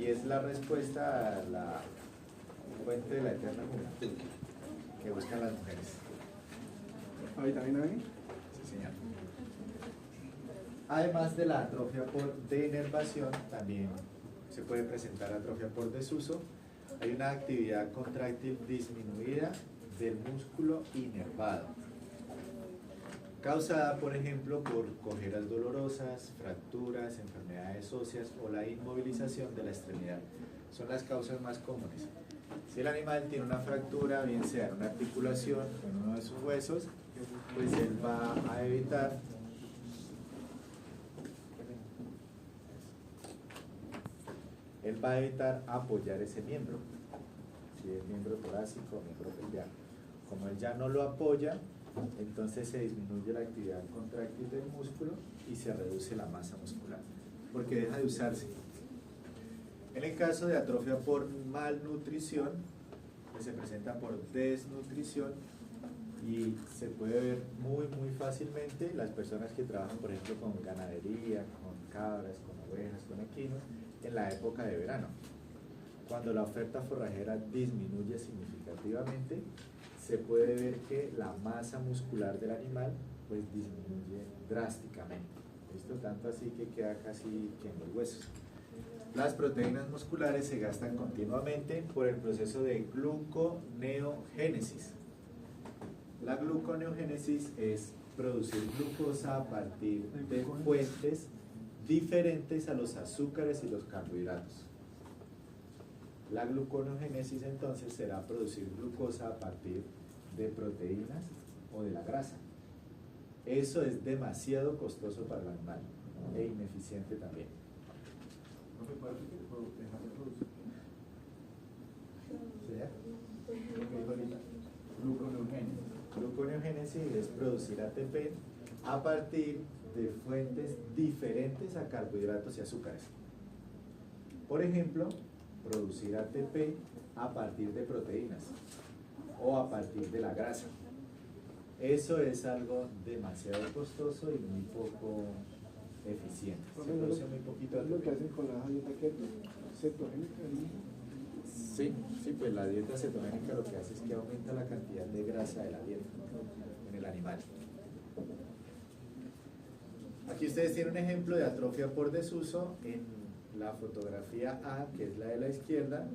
y es la respuesta a la fuente de la eterna juventud que buscan las mujeres. ¿Ahí también hay? Sí, señor. Además de la atrofia por denervación, también se puede presentar atrofia por desuso. Hay una actividad contráctil disminuida del músculo inervado, causada, por ejemplo, por cojeras dolorosas, fracturas, enfermedades óseas o la inmovilización de la extremidad. Son las causas más comunes. Si el animal tiene una fractura, bien sea en una articulación o en uno de sus huesos, pues él va a evitar apoyar ese miembro, si es miembro torácico o miembro pelviano. Como él ya no lo apoya, entonces se disminuye la actividad contráctil del músculo y se reduce la masa muscular, porque deja de usarse. En el caso de atrofia por malnutrición, pues se presenta por desnutrición y se puede ver muy fácilmente las personas que trabajan, por ejemplo, con ganadería, con cabras, con ovejas, con equinos, en la época de verano. Cuando la oferta forrajera disminuye significativamente, se puede ver que la masa muscular del animal pues disminuye drásticamente. ¿Listo? Tanto así que queda casi que en los huesos. Las proteínas musculares se gastan continuamente por el proceso de gluconeogénesis. La gluconeogénesis es producir glucosa a partir de fuentes diferentes a los azúcares y los carbohidratos. La gluconeogénesis entonces será producir glucosa a partir de proteínas o de la grasa. Eso es demasiado costoso para el animal e ineficiente también. ¿No se puede dejar de producir? ¿Sí? Lo que dijo ahorita. Gluconeogénesis. Gluconeogénesis es producir ATP a partir de fuentes diferentes a carbohidratos y azúcares. Por ejemplo, producir ATP a partir de proteínas o a partir de la grasa. Eso es algo demasiado costoso y muy poco eficiente. Se produce muy poquito ATP. ¿Es lo que ATP. hacen con la dieta keto? ¿Cetogénica? Sí, pues la dieta cetogénica lo que hace es que aumenta la cantidad de grasa de la dieta en el animal. Aquí ustedes tienen un ejemplo de atrofia por desuso en la fotografía A, que es la de la izquierda.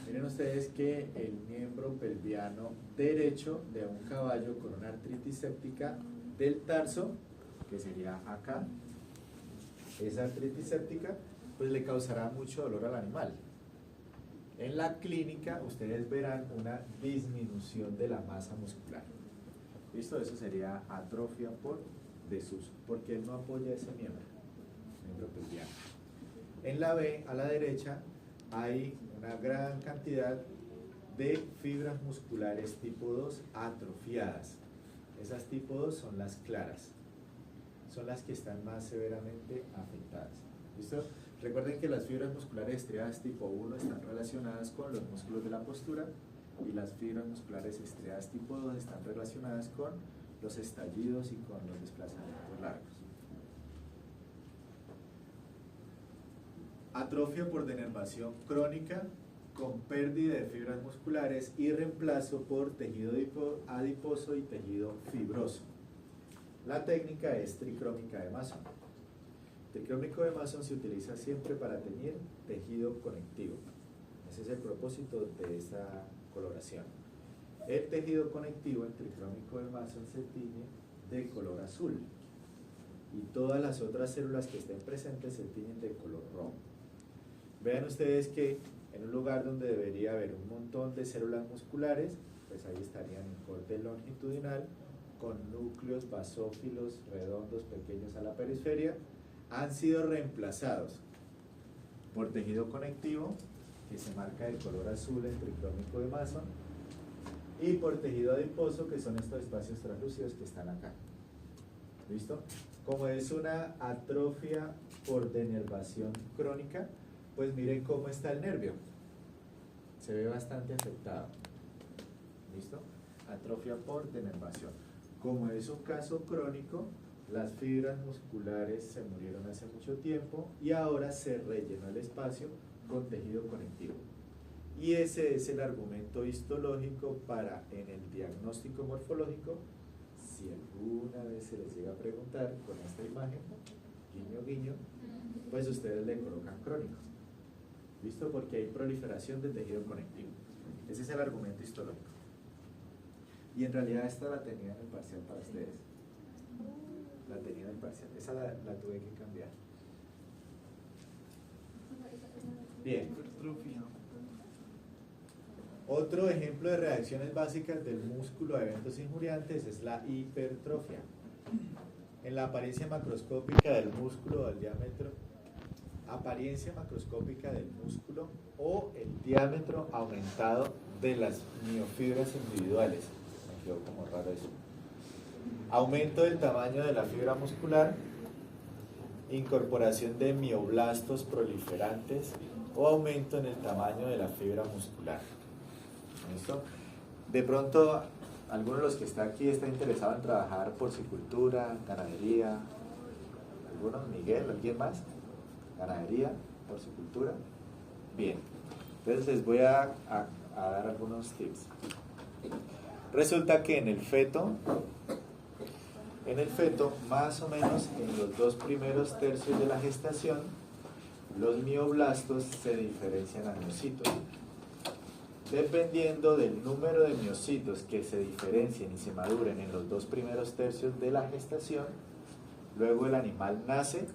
Miren ustedes que el miembro pelviano derecho de un caballo con una artritis séptica del tarso, que sería acá, esa artritis séptica, pues le causará mucho dolor al animal. En la clínica ustedes verán una disminución de la masa muscular. ¿Listo? Eso sería atrofia por desuso, porque él no apoya ese miembro pelviano. En la B, a la derecha, hay una gran cantidad de fibras musculares tipo 2 atrofiadas. Esas tipo 2 son las claras, son las que están más severamente afectadas. ¿Listo? Recuerden que las fibras musculares estriadas tipo 1 están relacionadas con los músculos de la postura y las fibras musculares estriadas tipo 2 están relacionadas con los estallidos y con los desplazamientos largos. Atrofia por denervación crónica con pérdida de fibras musculares y reemplazo por tejido adiposo y tejido fibroso. La técnica es tricrómica de Mason. Tricrómico de Mason se utiliza siempre para teñir tejido conectivo. Ese es el propósito de esta coloración. El tejido conectivo en tricrómico de Mason se tiñe de color azul y todas las otras células que estén presentes se tiñen de color rojo. Vean ustedes que en un lugar donde debería haber un montón de células musculares, pues ahí estarían en corte longitudinal con núcleos basófilos redondos pequeños a la periferia, han sido reemplazados por tejido conectivo que se marca de color azul en tricrómico de Mason y por tejido adiposo, que son estos espacios translúcidos que están acá. ¿Listo? Como es una atrofia por denervación crónica, pues miren cómo está el nervio. Se ve bastante afectado. ¿Listo? Atrofia por denervación. Como es un caso crónico, las fibras musculares se murieron hace mucho tiempo y ahora se rellenó el espacio con tejido conectivo. Y ese es el argumento histológico para, en el diagnóstico morfológico, si alguna vez se les llega a preguntar con esta imagen, guiño guiño, pues ustedes le colocan crónico. ¿Listo? Porque hay proliferación de tejido conectivo. Ese es el argumento histológico. Y en realidad esta la tenía en el parcial para ustedes. La tenía en el parcial. Esa la tuve que cambiar. Bien. Otro ejemplo de reacciones básicas del músculo a eventos injuriantes es la hipertrofia. En la apariencia macroscópica del músculo del diámetro, apariencia macroscópica del músculo o el diámetro aumentado de las miofibras individuales. Me quedó como raro eso. Aumento del tamaño de la fibra muscular, incorporación de mioblastos proliferantes o aumento en el tamaño de la fibra muscular. ¿Listo? De pronto, alguno de los que está aquí está interesado en trabajar porcicultura, ganadería. ¿Alguno? ¿Miguel? ¿Alguien más? Ganadería, porcicultura. Bien, entonces les voy a dar algunos tips. Resulta que en el feto, más o menos en los 2 primeros tercios de la gestación, los mioblastos se diferencian a miocitos. Dependiendo del número de miocitos que se diferencien y se maduren en los 2 primeros tercios de la gestación, luego el animal nace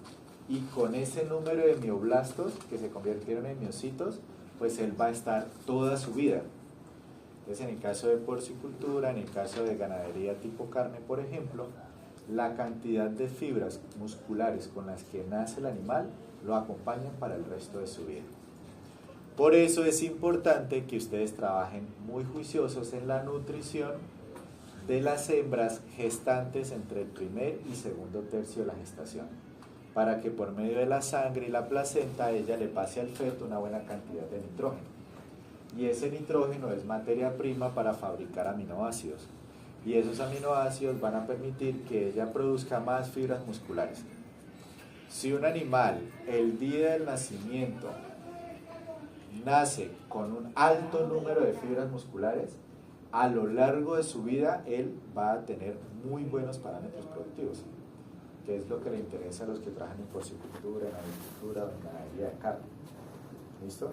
y con ese número de mioblastos que se convirtieron en miocitos, pues él va a estar toda su vida. Entonces, en el caso de porcicultura, en el caso de ganadería tipo carne, por ejemplo, la cantidad de fibras musculares con las que nace el animal lo acompañan para el resto de su vida. Por eso es importante que ustedes trabajen muy juiciosos en la nutrición de las hembras gestantes entre el primer y segundo tercio de la gestación, para que por medio de la sangre y la placenta a ella le pase al feto una buena cantidad de nitrógeno. Y ese nitrógeno es materia prima para fabricar aminoácidos. Y esos aminoácidos van a permitir que ella produzca más fibras musculares. Si un animal el día del nacimiento nace con un alto número de fibras musculares, a lo largo de su vida él va a tener muy buenos parámetros productivos, que es lo que le interesa a los que trabajan en porcicultura, en agricultura o en ganadería de carne. ¿Listo?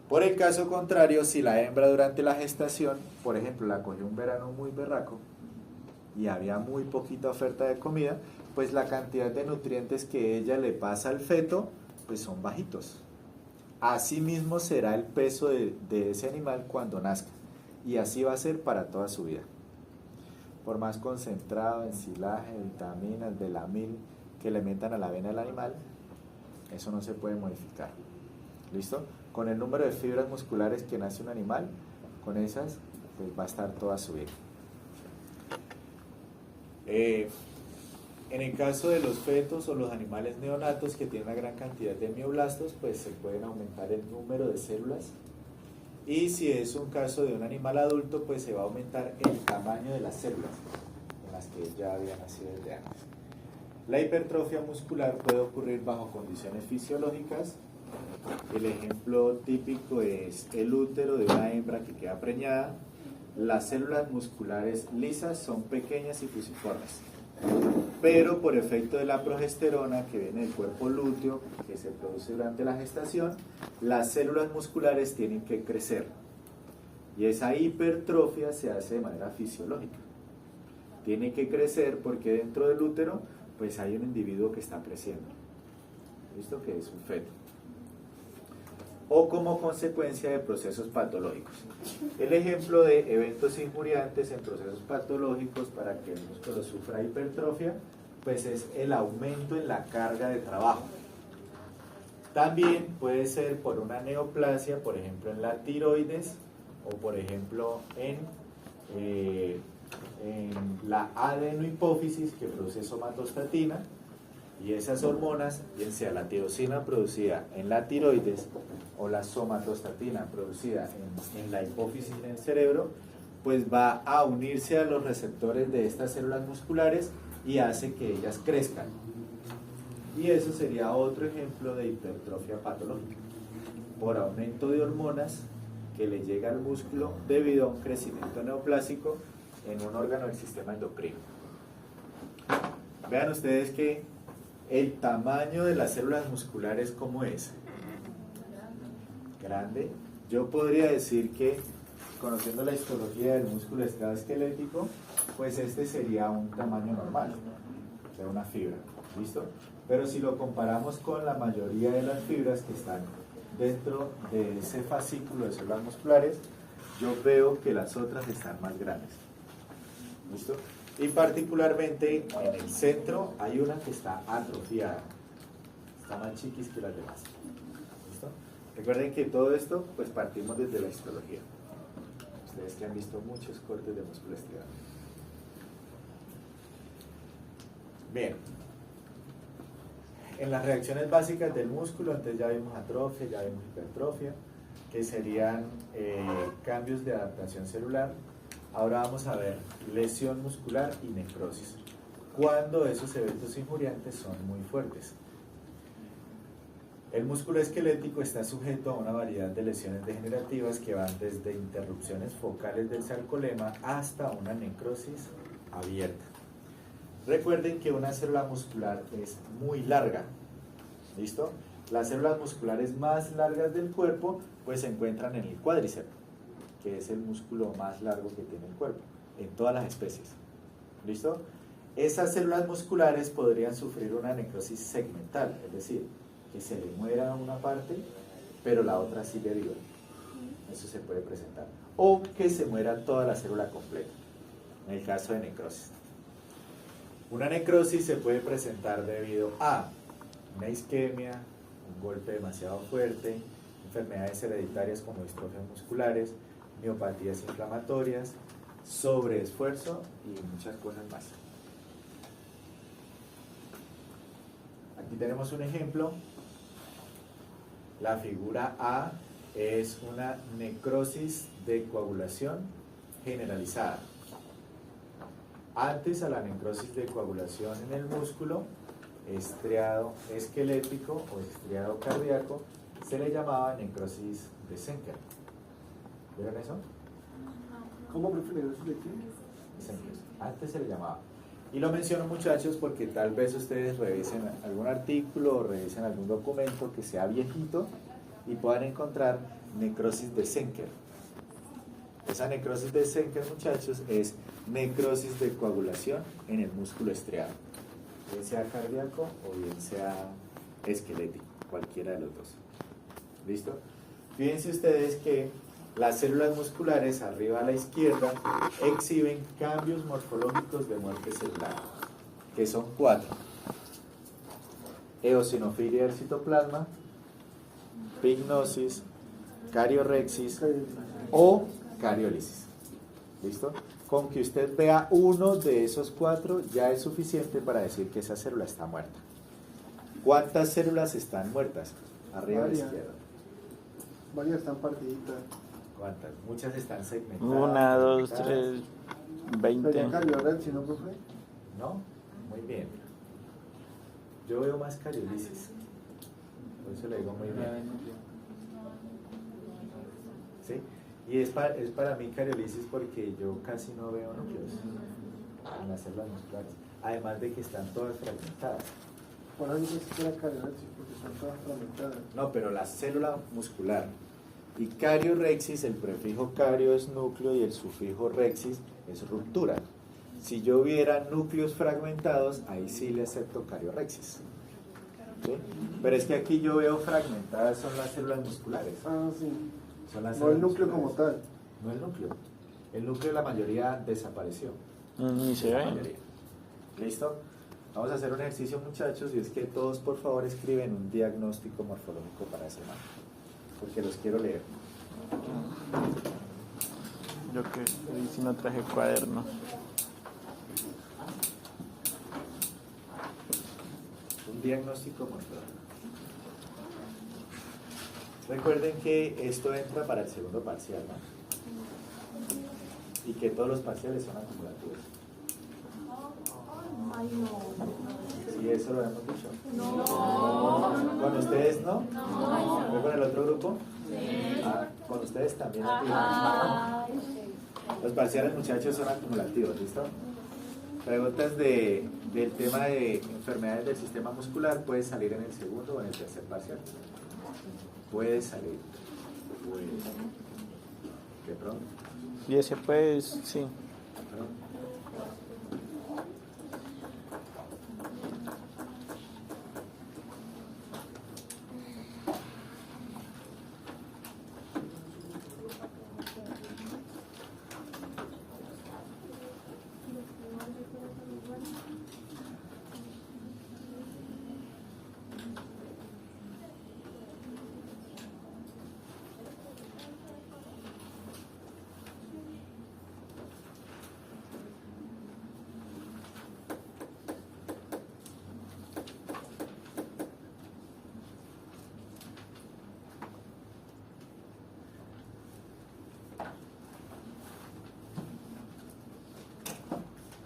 Por el caso contrario, si la hembra durante la gestación, por ejemplo, la cogió un verano muy berraco y había muy poquita oferta de comida, pues la cantidad de nutrientes que ella le pasa al feto, pues son bajitos. Asimismo será el peso de ese animal cuando nazca, y así va a ser para toda su vida. Por más concentrado en silaje, vitaminas, belamil que le metan a la avena del animal, eso no se puede modificar. ¿Listo? Con el número de fibras musculares que nace un animal, con esas pues va a estar toda su vida. En el caso de los fetos o los animales neonatos que tienen una gran cantidad de mioblastos, pues se pueden aumentar el número de células. Y si es un caso de un animal adulto, pues se va a aumentar el tamaño de las células en las que ya había nacido desde antes. La hipertrofia muscular puede ocurrir bajo condiciones fisiológicas. El ejemplo típico es el útero de una hembra que queda preñada. Las células musculares lisas son pequeñas y fusiformes, pero por efecto de la progesterona que viene del cuerpo lúteo, que se produce durante la gestación, las células musculares tienen que crecer, y esa hipertrofia se hace de manera fisiológica. Tiene que crecer porque dentro del útero pues hay un individuo que está creciendo, ¿listo? Que es un feto, o como consecuencia de procesos patológicos. El ejemplo de eventos injuriantes en procesos patológicos para que el músculo sufra hipertrofia, pues es el aumento en la carga de trabajo. También puede ser por una neoplasia, por ejemplo en la tiroides, o por ejemplo en la adenohipófisis, que produce somatostatina. Y esas hormonas, bien sea la tirosina producida en la tiroides o la somatostatina producida en la hipófisis en el cerebro, pues va a unirse a los receptores de estas células musculares y hace que ellas crezcan. Y eso sería otro ejemplo de hipertrofia patológica. por aumento de hormonas que le llega al músculo debido a un crecimiento neoplásico en un órgano del sistema endocrino. Vean ustedes que el tamaño de las células musculares, ¿cómo es? Grande. Yo podría decir que, conociendo la histología del músculo estriado esquelético, pues este sería un tamaño normal, o sea, una fibra, ¿listo? Pero si lo comparamos con la mayoría de las fibras que están dentro de ese fascículo de células musculares, yo veo que las otras están más grandes, ¿listo? Y particularmente en el centro hay una que está atrofiada, está más chiquis que las demás, ¿listo? Recuerden que todo esto, pues partimos desde la histología. Ustedes que han visto muchos cortes de músculo estriado. Bien. En las reacciones básicas del músculo, entonces ya vimos atrofia, ya vimos hipertrofia, que serían cambios de adaptación celular. Ahora vamos a ver lesión muscular y necrosis, cuando esos eventos injuriantes son muy fuertes. El músculo esquelético está sujeto a una variedad de lesiones degenerativas que van desde interrupciones focales del sarcolema hasta una necrosis abierta. Recuerden que una célula muscular es muy larga, ¿listo? Las células musculares más largas del cuerpo pues se encuentran en el cuádriceps, que es el músculo más largo que tiene el cuerpo, en todas las especies, ¿listo? Esas células musculares podrían sufrir una necrosis segmental, es decir, que se le muera una parte, pero la otra sigue viva. Eso se puede presentar. O que se muera toda la célula completa, en el caso de necrosis. Una necrosis se puede presentar debido a una isquemia, un golpe demasiado fuerte, enfermedades hereditarias como distrofias musculares, miopatías inflamatorias, sobreesfuerzo y muchas cosas más. Aquí tenemos un ejemplo. La figura A es una necrosis de coagulación generalizada. Antes a la necrosis de coagulación en el músculo estriado esquelético o estriado cardíaco se le llamaba necrosis de Senker. ¿Vieron eso? ¿Cómo prefieren eso de qué? Senker. Antes se le llamaba. Y lo menciono, muchachos, porque tal vez ustedes revisen algún artículo o revisen algún documento que sea viejito y puedan encontrar necrosis de Senker. Esa necrosis de Senker, muchachos, es necrosis de coagulación en el músculo estriado, bien sea cardíaco o bien sea esquelético, cualquiera de los dos. ¿Listo? Fíjense ustedes que las células musculares arriba a la izquierda exhiben cambios morfológicos de muerte celular, que son 4. Eosinofilia del citoplasma, pignosis, cariorexis o cariólisis. ¿Listo? Con que usted vea uno de esos 4 ya es suficiente para decir que esa célula está muerta. ¿Cuántas células están muertas? Arriba a la izquierda. Varias están partiditas. ¿Cuántas? Muchas están segmentadas. 1, 2, 3, 20. ¿Sería cariorexis, no, profe? ¿No? Muy bien. Yo veo más cariolisis. Por eso le digo muy bien. ¿Sí? Y es para mí cariolisis porque yo casi no veo núcleos en las células musculares. Además de que están todas fragmentadas. Por eso dice que era cariorexis, porque están todas fragmentadas. No, pero la célula muscular. Y cariorexis, el prefijo cario es núcleo y el sufijo rexis es ruptura. Si yo viera núcleos fragmentados, ahí sí le acepto cariorexis. ¿Sí? Pero es que aquí yo veo fragmentadas son las células musculares. Ah, sí. Son las No el células núcleo como musculares. tal. No el núcleo. El núcleo la mayoría desapareció. Ni se La ve. mayoría. ¿Listo? Vamos a hacer un ejercicio, muchachos, y es que todos por favor escriben un diagnóstico morfológico para ese semana, porque los quiero leer. Yo que hoy sí no traje cuadernos. Un diagnóstico morfológico. Recuerden que esto entra para el segundo parcial, ¿no? Y que todos los parciales son acumulativos. Ay, no. Sí, eso lo hemos dicho. No. ¿Con ustedes no? ¿Fue con el otro grupo? Ah, con ustedes también. Los parciales, muchachos, son acumulativos, ¿listo? Preguntas del tema de enfermedades del sistema muscular puede salir en el segundo o en el tercer parcial. Puede salir. De pronto. Y ese pues, sí.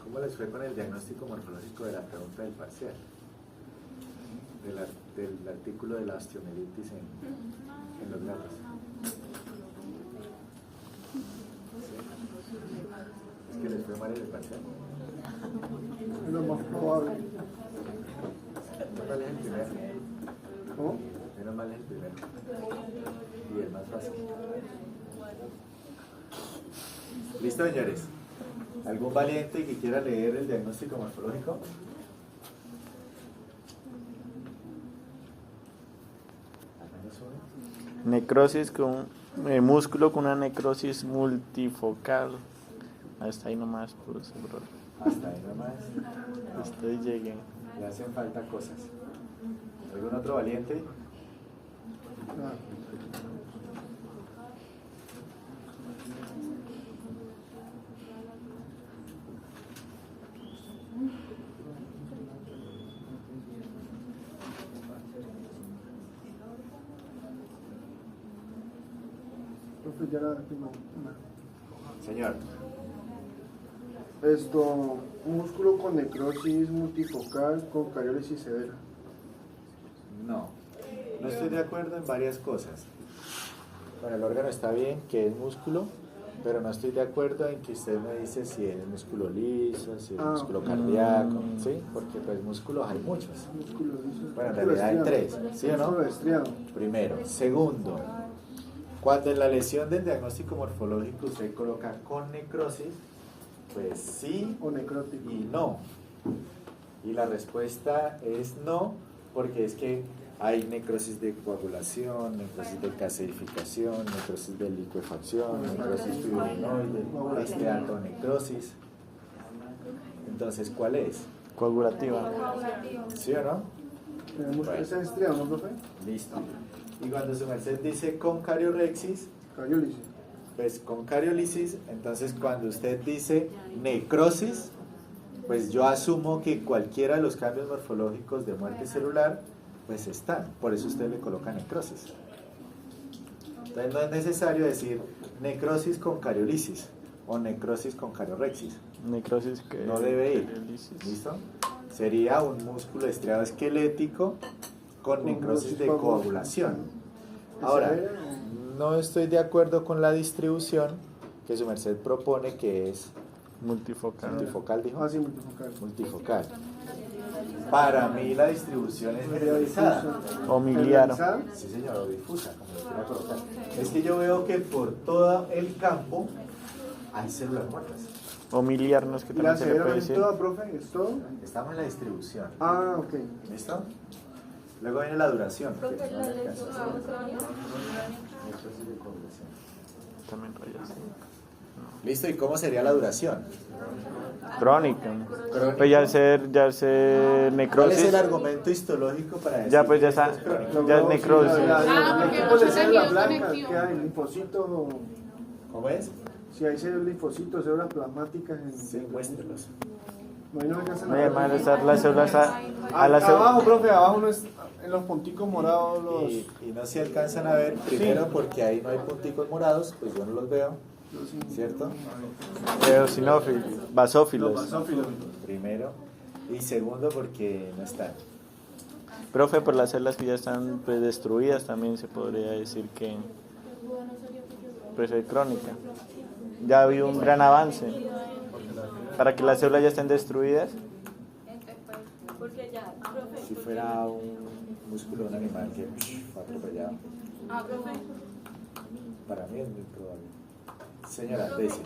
¿Cómo les fue con el diagnóstico morfológico de la pregunta del parcial? Del artículo de la osteomielitis en los gatos. ¿Sí? ¿Es que les fue mal en el parcial? Es lo más probable. Menos mal es el primero. ¿Cómo? Menos mal es el primero. Y el más fácil. ¿Listo, señores? ¿Algún valiente que quiera leer el diagnóstico morfológico? Necrosis con músculo con una necrosis multifocal. Hasta ahí nomás, pues, bro. Hasta ahí nomás. Ustedes lleguen. Le hacen falta cosas. ¿Algún otro valiente? Profe, ya la tengo. Señor. Un músculo con necrosis multifocal con cariólisis severa. No estoy de acuerdo en varias cosas. Bueno, el órgano está bien, que es músculo, pero no estoy de acuerdo en que usted me dice si es músculo liso, si es músculo cardíaco, ¿sí? Porque pues músculos hay muchos. Músculo liso. Bueno, en realidad hay tres, ¿sí o no? Músculo estriado. Primero. Segundo, cuando en la lesión del diagnóstico morfológico usted coloca con necrosis, pues sí O necrótico. y no. Y la respuesta es no, porque es que hay necrosis de coagulación, necrosis de calcificación, necrosis de licuefacción, necrosis fibrinoide, esteatonecrosis. Entonces, ¿cuál es? Coagulativa. ¿Sí o no? Tenemos Bueno. ese estriado, ¿no, profe? Listo. Y cuando su merced dice con cariorexis, Cariólisis. pues con cariólisis, entonces cuando usted dice necrosis, pues yo asumo que cualquiera de los cambios morfológicos de muerte celular, pues están. Por eso usted le coloca necrosis. Entonces no es necesario decir necrosis con cariolisis o necrosis con cariorexis. Necrosis que No debe ir. cariolisis. ¿Listo? Sería un músculo estriado esquelético con necrosis de coagulación. Ahora, no estoy de acuerdo con la distribución que su merced propone, que es multifocal, dijo. Ah, sí, multifocal. Multifocal. Para mí la distribución es generalizada. O miliar. ¿Generalizada? Sí, señor, o difusa, como lo quiera colocar. Es que yo veo que por todo el campo hay células muertas. O miliar, no es que ¿Y la también se le severa puede es decir. toda, profe? ¿Es todo? Estamos en la distribución. Ah, ok. ¿Listo? Luego viene la duración. que Profe, no la me lesión alcanza a hacer. crónica. Necrosis de coagulación. También rayas. ¿Listo? ¿Y cómo sería la duración? Crónica. Crónica. Pues ya al ser ¿Cuál es necrosis. el argumento histológico para decir Ya, pues ya que esto está. es crónico? Ya es necrosis. Ah, El porque tipo de los células tejidos blancas conectivos. que hay, linfocitos, ¿Cómo es? si hay linfocitos, células plasmáticas en... Sí, muéstrelos. No, ahí no alcanzan No a hay ver. más de estar las células a la Abajo, profe, abajo no es, en los punticos morados los... Y no se alcanzan a ver, primero porque ahí no hay punticos morados, pues yo no los veo, ¿cierto? eosinófilos, basófilos. basófilos. Primero. Y segundo, porque no están. Profe, por las células que ya están pues, destruidas, también se podría decir que pues es crónica. Ya había un gran avance. Para que las células ya estén destruidas. Porque ya, profe. Si fuera un músculo de un animal que fue atropellado, Profe. para mí es muy probable. Señora, Profe, Daisy.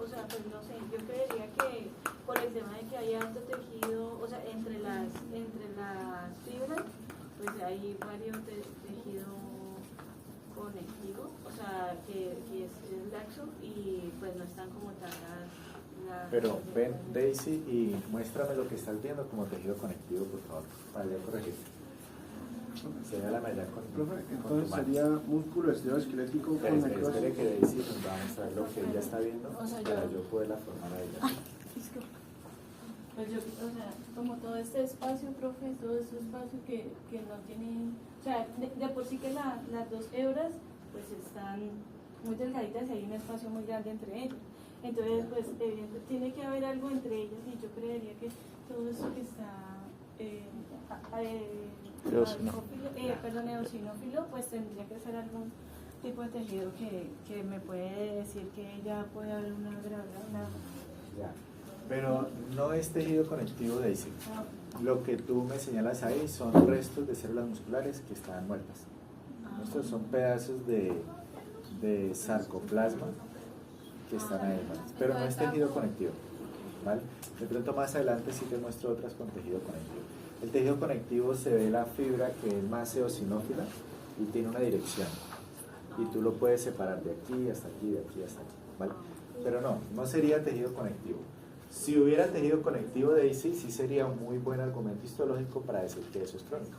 o sea, pues no sé, yo creería que por el tema de que hay alto tejido, o sea, entre las fibras, pues hay varios tejido conectivo, o sea, que es laxo y pues no están como tan Pero ven, Daisy, y muéstrame lo que estás viendo como tejido conectivo, por favor, para yo corregir. Señálame allá con Profe, tu entonces mano. sería músculo esquelético con Espere necrosis. que Daisy nos va a mostrar lo que ella está viendo O sea, para yo poderla formar a ella. Pues yo, o sea, como todo este espacio, profe, todo este espacio que no tiene, o sea, de por sí que las dos hebras pues están muy delgaditas y hay un espacio muy grande entre ellas. Entonces, pues tiene que haber algo entre ellas y yo creería que todo eso que está eosinófilo, pues tendría que ser algún tipo de tejido que me puede decir que ya puede haber una gravedad. Ya. Pero no es tejido conectivo, Daisy. Lo que tú me señalas ahí son restos de células musculares que están muertas. Estos son pedazos de sarcoplasma que están ahí, ¿vale? Pero no es tejido conectivo, ¿vale? De pronto más adelante sí te muestro otras con tejido conectivo. El tejido conectivo se ve la fibra que es más eosinófila y tiene una dirección. Y tú lo puedes separar de aquí hasta aquí, de aquí hasta aquí, ¿vale? Pero no sería tejido conectivo. Si hubiera tejido conectivo, Daisy, sí sería un muy buen argumento histológico para decir que eso es crónico.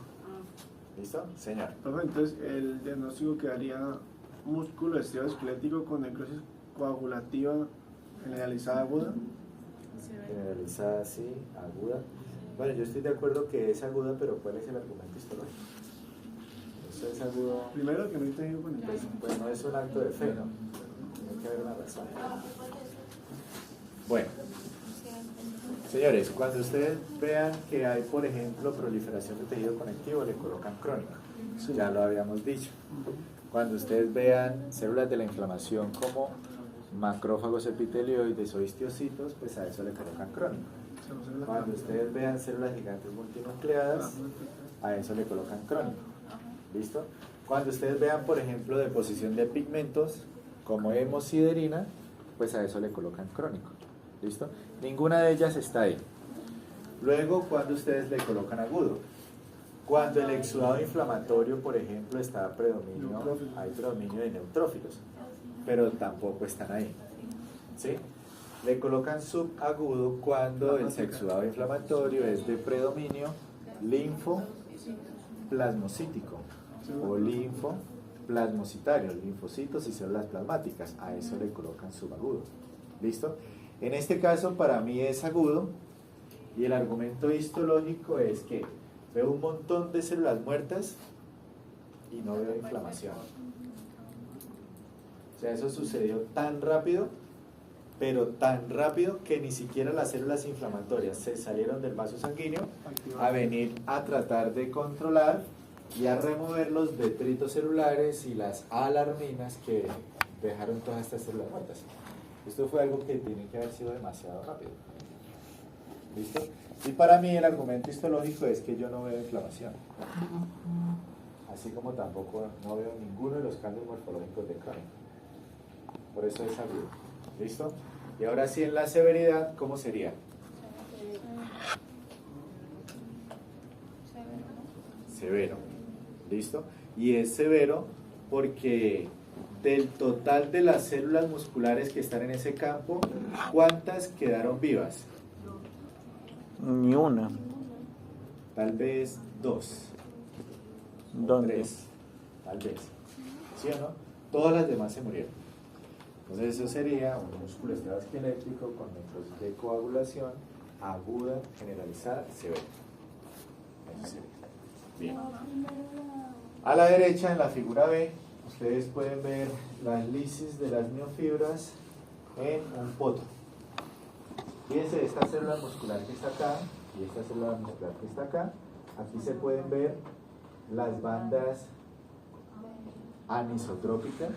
¿Listo? Señor. Profe, entonces el diagnóstico quedaría músculo esquelético con necrosis coagulativa generalizada aguda. Generalizada, sí, aguda. Bueno, yo estoy de acuerdo que es aguda, pero ¿cuál es el argumento histológico? Eso es agudo. Primero que no hay tejido conectivo. Pues no es un acto de fe, ¿no? Tiene que haber una razón. Bueno, señores, cuando ustedes vean que hay, por ejemplo, proliferación de tejido conectivo, le colocan crónico. Sí. Ya lo habíamos dicho. Cuando ustedes vean células de la inflamación como macrófagos epitelioides o histiocitos, pues a eso le colocan crónico. Cuando ustedes vean células gigantes multinucleadas, a eso le colocan crónico. ¿Listo? Cuando ustedes vean, por ejemplo, deposición de pigmentos como hemosiderina, pues a eso le colocan crónico. ¿Listo? Ninguna de ellas está ahí. Luego, cuando ustedes le colocan agudo, cuando el exudado inflamatorio, por ejemplo, está hay predominio de neutrófilos, pero tampoco están ahí. ¿Sí? Le colocan subagudo cuando el exudado inflamatorio es de predominio linfoplasmocítico o linfoplasmocitario, linfocitos y células plasmáticas. A eso le colocan subagudo. ¿Listo? En este caso, para mí es agudo y el argumento histológico es que veo un montón de células muertas y no veo inflamación. O sea, eso sucedió tan rápido, pero tan rápido que ni siquiera las células inflamatorias se salieron del vaso sanguíneo a venir a tratar de controlar y a remover los detritos celulares y las alarminas que dejaron todas estas células muertas. Esto fue algo que tiene que haber sido demasiado rápido. ¿Listo? Y para mí el argumento histológico es que yo no veo inflamación. Así como tampoco no veo ninguno de los cambios morfológicos de crónico. Por eso es agudo. ¿Listo? Y ahora sí, en la severidad, ¿cómo sería? Severo. ¿Listo? Y es severo porque del total de las células musculares que están en ese campo, ¿cuántas quedaron vivas? Ni una. Tal vez 2. ¿Dónde? 3. Tal vez. ¿Sí o no? Todas las demás se murieron. Entonces eso sería un músculo esquelético con necrosis de coagulación aguda, generalizada, severa. Eso sería. Bien. A la derecha, en la figura B, ustedes pueden ver las lisis de las miofibras en un poto. Fíjense, esta célula muscular que está acá y esta célula muscular que está acá, aquí se pueden ver las bandas anisotrópicas,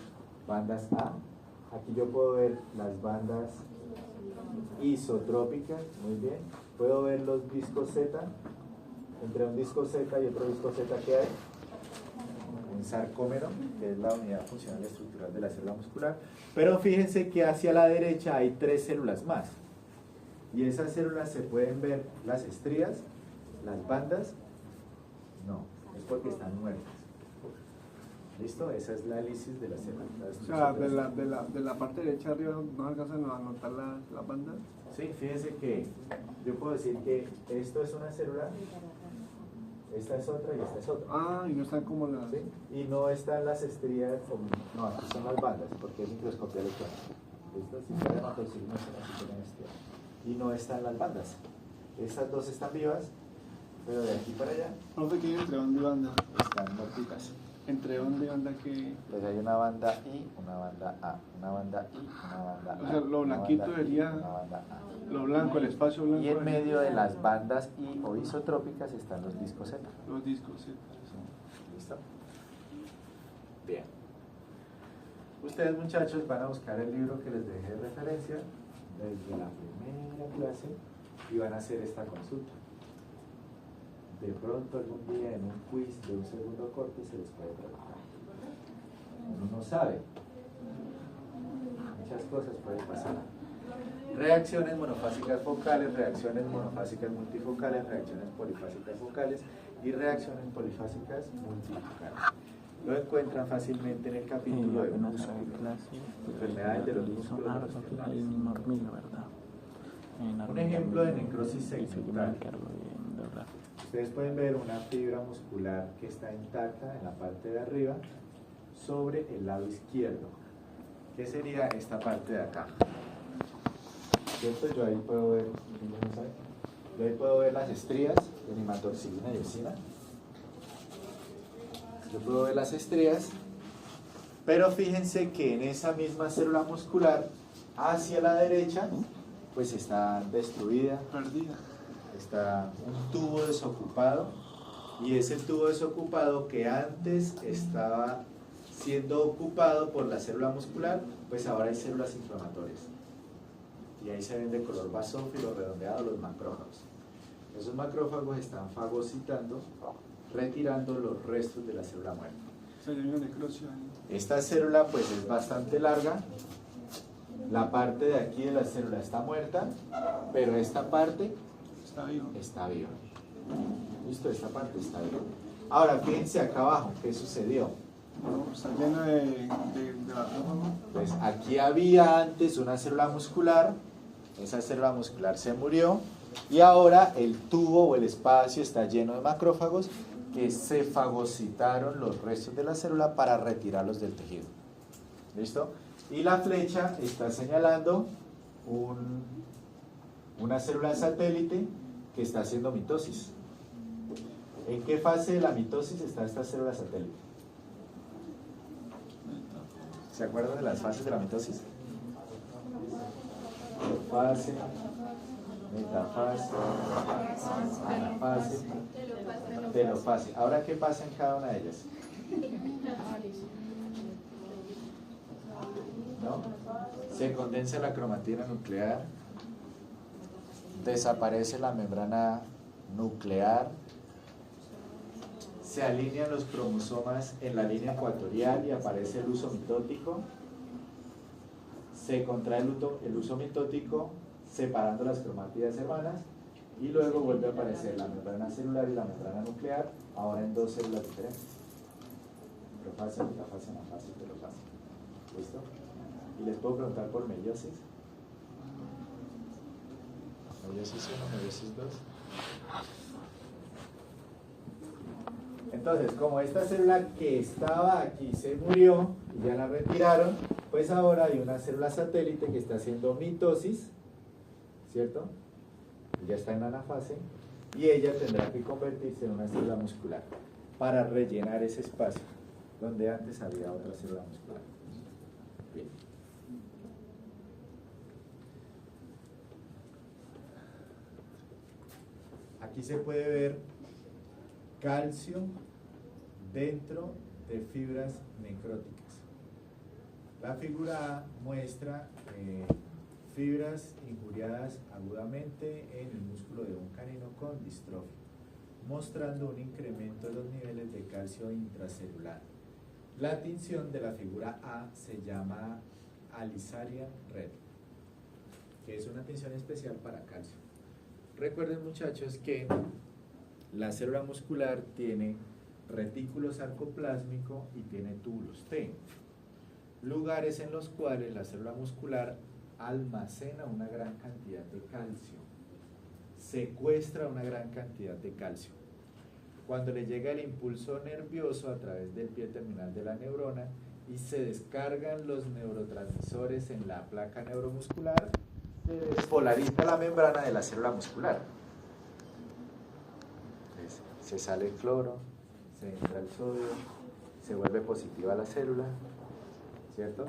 bandas A. Aquí yo puedo ver las bandas isotrópicas, muy bien. Puedo ver los discos Z, entre un disco Z y otro disco Z que hay, un sarcómero, que es la unidad funcional y estructural de la célula muscular. Pero fíjense que hacia la derecha hay 3 células más. Y esas células se pueden ver las estrías, las bandas, no, es porque están muertas. ¿Listo? Esa es la hélice de la célula. O sea, de la parte derecha arriba no alcanzan a notar la banda. Sí, fíjense que yo puedo decir que esto es una célula, esta es otra y esta es otra. Ah, y no están como las... ¿Sí? Y no están las estrías, no, aquí son las bandas, porque es microscopía electrónica. ¿Listo? Si fuera hematoxilina, así tienen estrías. Y no están las bandas. Estas dos están vivas, pero de aquí para allá Profe, ¿qué hay entre banda y banda? están muertitas. Entre banda y banda que... Pues hay una banda I, una banda A, una banda I, una banda A. O sea, lo una blanquito banda I, sería una banda A. lo blanco, el espacio blanco. Y en medio de las bandas I o isotrópicas están los discos Z. Los discos, sí. ¿Listo? Bien. Ustedes, muchachos, van a buscar el libro que les dejé de referencia desde la primera clase y van a hacer esta consulta. De pronto algún día en un quiz de un segundo corte se les puede preguntar. Uno no sabe. Muchas cosas pueden pasar. Reacciones monofásicas focales, reacciones monofásicas multifocales, reacciones polifásicas focales y reacciones polifásicas multifocales. Lo encuentran fácilmente en el capítulo de músculos. Enfermedades de los músculos. Un ejemplo de necrosis segmental. Ustedes pueden ver una fibra muscular que está intacta en la parte de arriba sobre el lado izquierdo. ¿Qué sería esta parte de acá? ¿Cierto? Yo ahí puedo ver, yo ahí puedo ver las estrías de nematoxilina y eosina. Yo puedo ver las estrías, pero fíjense que en esa misma célula muscular, hacia la derecha, pues está destruida, Perdida. está un tubo desocupado, y ese tubo desocupado que antes estaba siendo ocupado por la célula muscular, pues ahora hay células inflamatorias. Y ahí se ven de color basófilo redondeado los macrófagos. Esos macrófagos están fagocitando, retirando los restos de la célula muerta. Se le vino necrosis ahí. Esta célula pues es bastante larga. La parte de aquí de la célula está muerta, pero esta parte Está vivo. está viva. ¿Listo? Esta parte está viva. Ahora, fíjense acá abajo, ¿qué sucedió? No, está lleno de macrófagos. Pues aquí había antes una célula muscular, esa célula muscular se murió, y ahora el tubo o el espacio está lleno de macrófagos que se fagocitaron los restos de la célula para retirarlos del tejido. ¿Listo? Y la flecha está señalando una célula satélite que está haciendo mitosis. ¿En qué fase de la mitosis está esta célula satélite? ¿Se acuerdan de las fases de la mitosis? Fase, metafase, anafase, telofase. Ahora, ¿qué pasa en cada una de ellas? ¿No? Se condensa la cromatina nuclear, desaparece la membrana nuclear, se alinean los cromosomas en la línea ecuatorial y aparece el uso mitótico, se contrae el uso mitótico separando las cromátidas hermanas y luego vuelve a aparecer la membrana celular y la membrana nuclear, ahora en dos células diferentes. Profase, metafase, anafase, telofase. ¿Listo? Y les puedo preguntar por meiosis. Meiosis 1, meiosis 2. Entonces, como esta célula que estaba aquí se murió y ya la retiraron, pues ahora hay una célula satélite que está haciendo mitosis, ¿cierto? Ya está en anafase y ella tendrá que convertirse en una célula muscular para rellenar ese espacio donde antes había otra célula muscular. Bien. Aquí se puede ver calcio dentro de fibras necróticas. La figura A muestra fibras injuriadas agudamente en el músculo de un canino con distrofia, mostrando un incremento de los niveles de calcio intracelular. La tinción de la figura A se llama alisaria red, que es una tinción especial para calcio. Recuerden, muchachos, que la célula muscular tiene retículo sarcoplásmico y tiene túbulos T, lugares en los cuales la célula muscular almacena una gran cantidad de calcio, secuestra una gran cantidad de calcio. Cuando le llega el impulso nervioso a través del pie terminal de la neurona y se descargan los neurotransmisores en la placa neuromuscular, se despolariza la membrana de la célula muscular. Entonces, se sale el cloro, se entra el sodio, se vuelve positiva la célula, ¿cierto?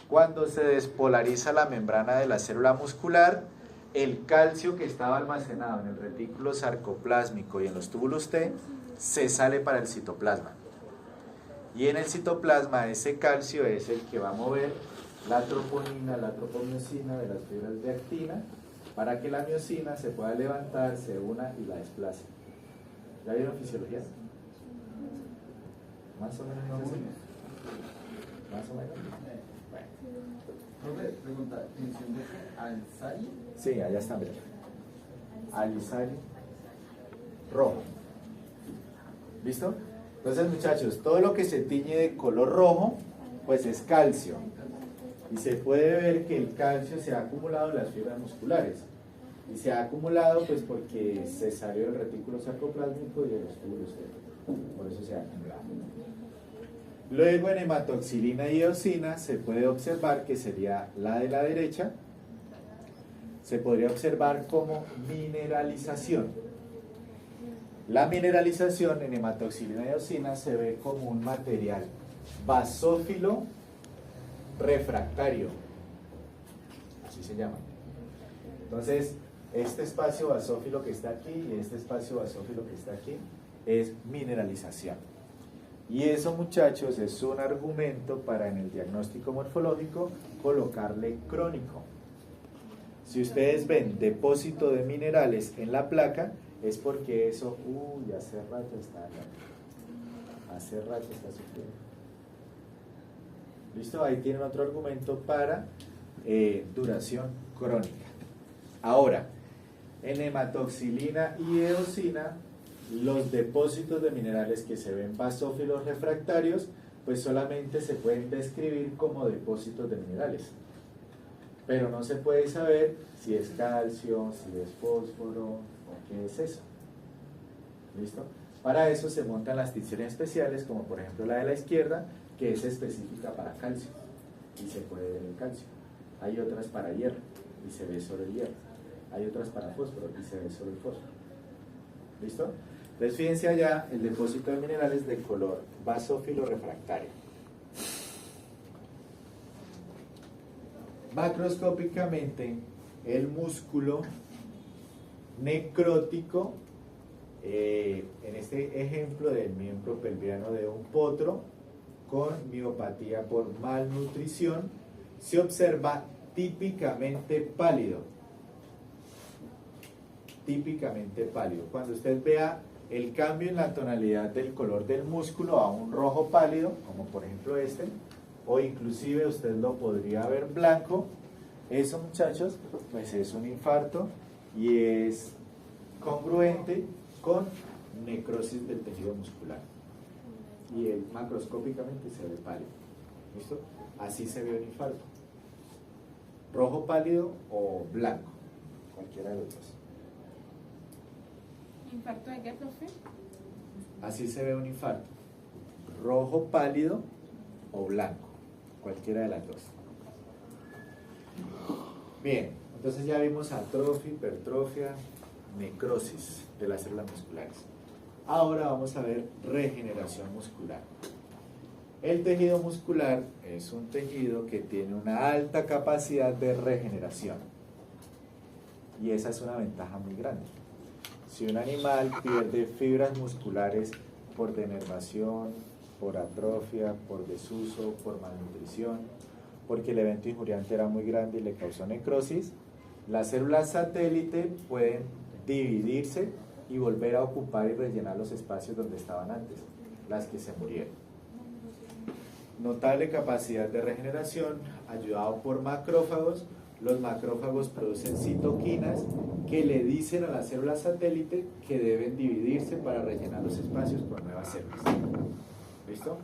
Cuando se despolariza la membrana de la célula muscular, el calcio que estaba almacenado en el retículo sarcoplásmico y en los túbulos T se sale para el citoplasma. Y en el citoplasma ese calcio es el que va a mover la troponina, la tropomiosina de las fibras de actina para que la miosina se pueda levantar, se una y la desplace. ¿Ya vieron fisiología? Más o menos no es así. Más o menos. Profe, pregunta, ¿tensión de qué? ¿Alisari? Sí, allá está, mira. Alisari rojo. ¿Listo? Entonces, muchachos, todo lo que se tiñe de color rojo, pues es calcio. Y se puede ver que el calcio se ha acumulado en las fibras musculares. Y se ha acumulado pues porque se salió del retículo sarcoplásmico y de los túbulos T. Por eso se ha acumulado. Luego en hematoxilina y eosina se puede observar, que sería la de la derecha, se podría observar como mineralización. La mineralización en hematoxilina y eosina se ve como un material basófilo refractario, así se llama. Entonces, este espacio basófilo que está aquí y este espacio basófilo que está aquí es mineralización. Y eso, muchachos, es un argumento para en el diagnóstico morfológico colocarle crónico. Si ustedes ven depósito de minerales en la placa, es porque eso, hace rato está acá. Hace rato está sufriendo. ¿Listo? Ahí tienen otro argumento para duración crónica. Ahora, en hematoxilina y eosina, los depósitos de minerales que se ven basófilos refractarios, pues solamente se pueden describir como depósitos de minerales. Pero no se puede saber si es calcio, si es fósforo o qué es eso. ¿Listo? Para eso se montan las tinciones especiales, como por ejemplo la de la izquierda, que es específica para calcio y se puede ver el calcio. Hay otras para hierro y se ve solo el hierro. Hay otras para fósforo y se ve solo el fósforo. ¿Listo? Entonces fíjense allá el depósito de minerales de color basófilo refractario. Macroscópicamente, el músculo necrótico, en este ejemplo del miembro pelviano de un potro con miopatía por malnutrición, se observa típicamente pálido. Típicamente pálido. Cuando usted vea el cambio en la tonalidad del color del músculo a un rojo pálido, como por ejemplo este, o inclusive usted lo podría ver blanco, eso, muchachos, pues es un infarto y es congruente con necrosis del tejido muscular. Y macroscópicamente se ve pálido. ¿Listo? Así se ve un infarto. Rojo pálido o blanco, cualquiera de los dos. ¿Infarto de qué, profe? Así se ve un infarto. Rojo pálido o blanco, cualquiera de las dos. Bien, entonces ya vimos atrofia, hipertrofia, necrosis de las células musculares. Ahora vamos a ver regeneración muscular. El tejido muscular es un tejido que tiene una alta capacidad de regeneración. Y esa es una ventaja muy grande. si un animal pierde fibras musculares por denervación, por atrofia, por desuso, por malnutrición, porque el evento injuriante era muy grande y le causó necrosis, las células satélite pueden dividirse y volver a ocupar y rellenar los espacios donde estaban antes, las que se murieron. Notable capacidad de regeneración, ayudado por macrófagos. Los macrófagos producen citoquinas que le dicen a las células satélite que deben dividirse para rellenar los espacios con nuevas células. ¿Listo?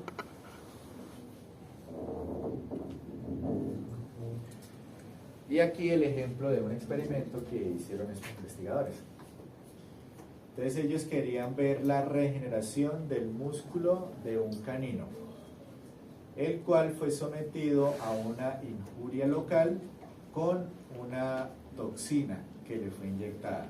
Y aquí el ejemplo de un experimento que hicieron estos investigadores. Entonces ellos querían ver la regeneración del músculo de un canino, el cual fue sometido a una injuria local con una toxina que le fue inyectada.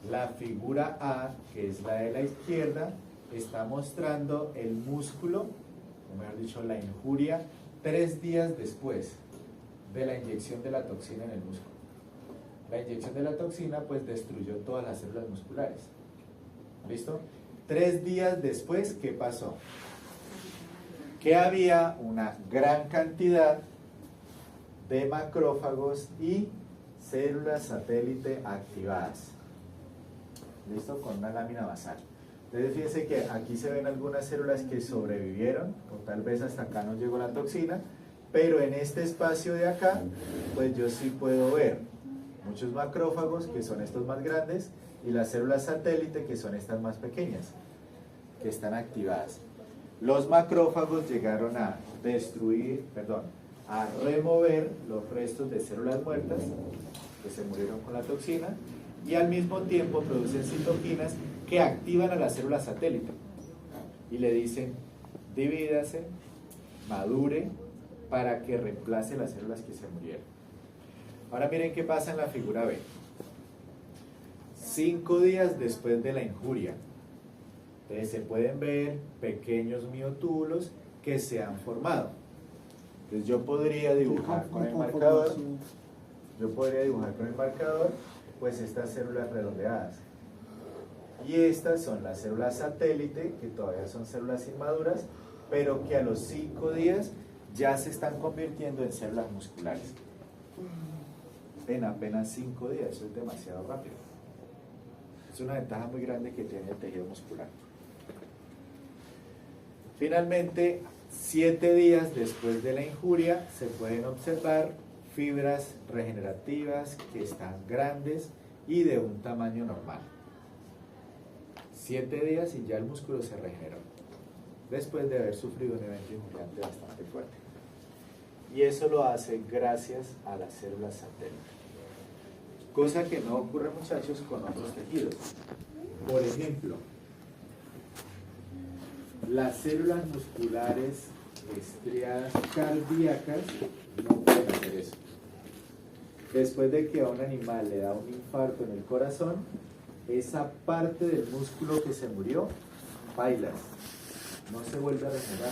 La figura A, que es la de la izquierda, está mostrando el músculo, o mejor dicho, la injuria, 3 días después de la inyección de la toxina en el músculo. La inyección de la toxina pues destruyó todas las células musculares. ¿Listo? 3 días después, ¿qué pasó? Que había una gran cantidad de macrófagos y células satélite activadas. ¿Listo? Con una lámina basal. Entonces fíjense que aquí se ven algunas células que sobrevivieron, o tal vez hasta acá no llegó la toxina, pero en este espacio de acá, pues yo sí puedo ver muchos macrófagos, que son estos más grandes, y las células satélite, que son estas más pequeñas, que están activadas. Los macrófagos llegaron a a remover los restos de células muertas que se murieron con la toxina, y al mismo tiempo producen citoquinas que activan a la célula satélite y le dicen divídase, madure, para que reemplace las células que se murieron. Ahora miren qué pasa en la figura B. 5 días después de la injuria, entonces se pueden ver pequeños miotúbulos que se han formado. Entonces yo podría dibujar con el marcador, pues estas células redondeadas. Y estas son las células satélite, que todavía son células inmaduras, pero que a los 5 días ya se están convirtiendo en células musculares. En apenas 5 días, eso es demasiado rápido. Es una ventaja muy grande que tiene el tejido muscular. Finalmente, 7 días después de la injuria, se pueden observar fibras regenerativas que están grandes y de un tamaño normal. 7 días y ya el músculo se regeneró, después de haber sufrido un evento injuriante bastante fuerte. Y eso lo hace gracias a las células satélite. Cosa que no ocurre, muchachos, con otros tejidos. Por ejemplo, las células musculares estriadas cardíacas no pueden hacer eso. Después de que a un animal le da un infarto en el corazón, esa parte del músculo que se murió, bailas, no se vuelve a regenerar.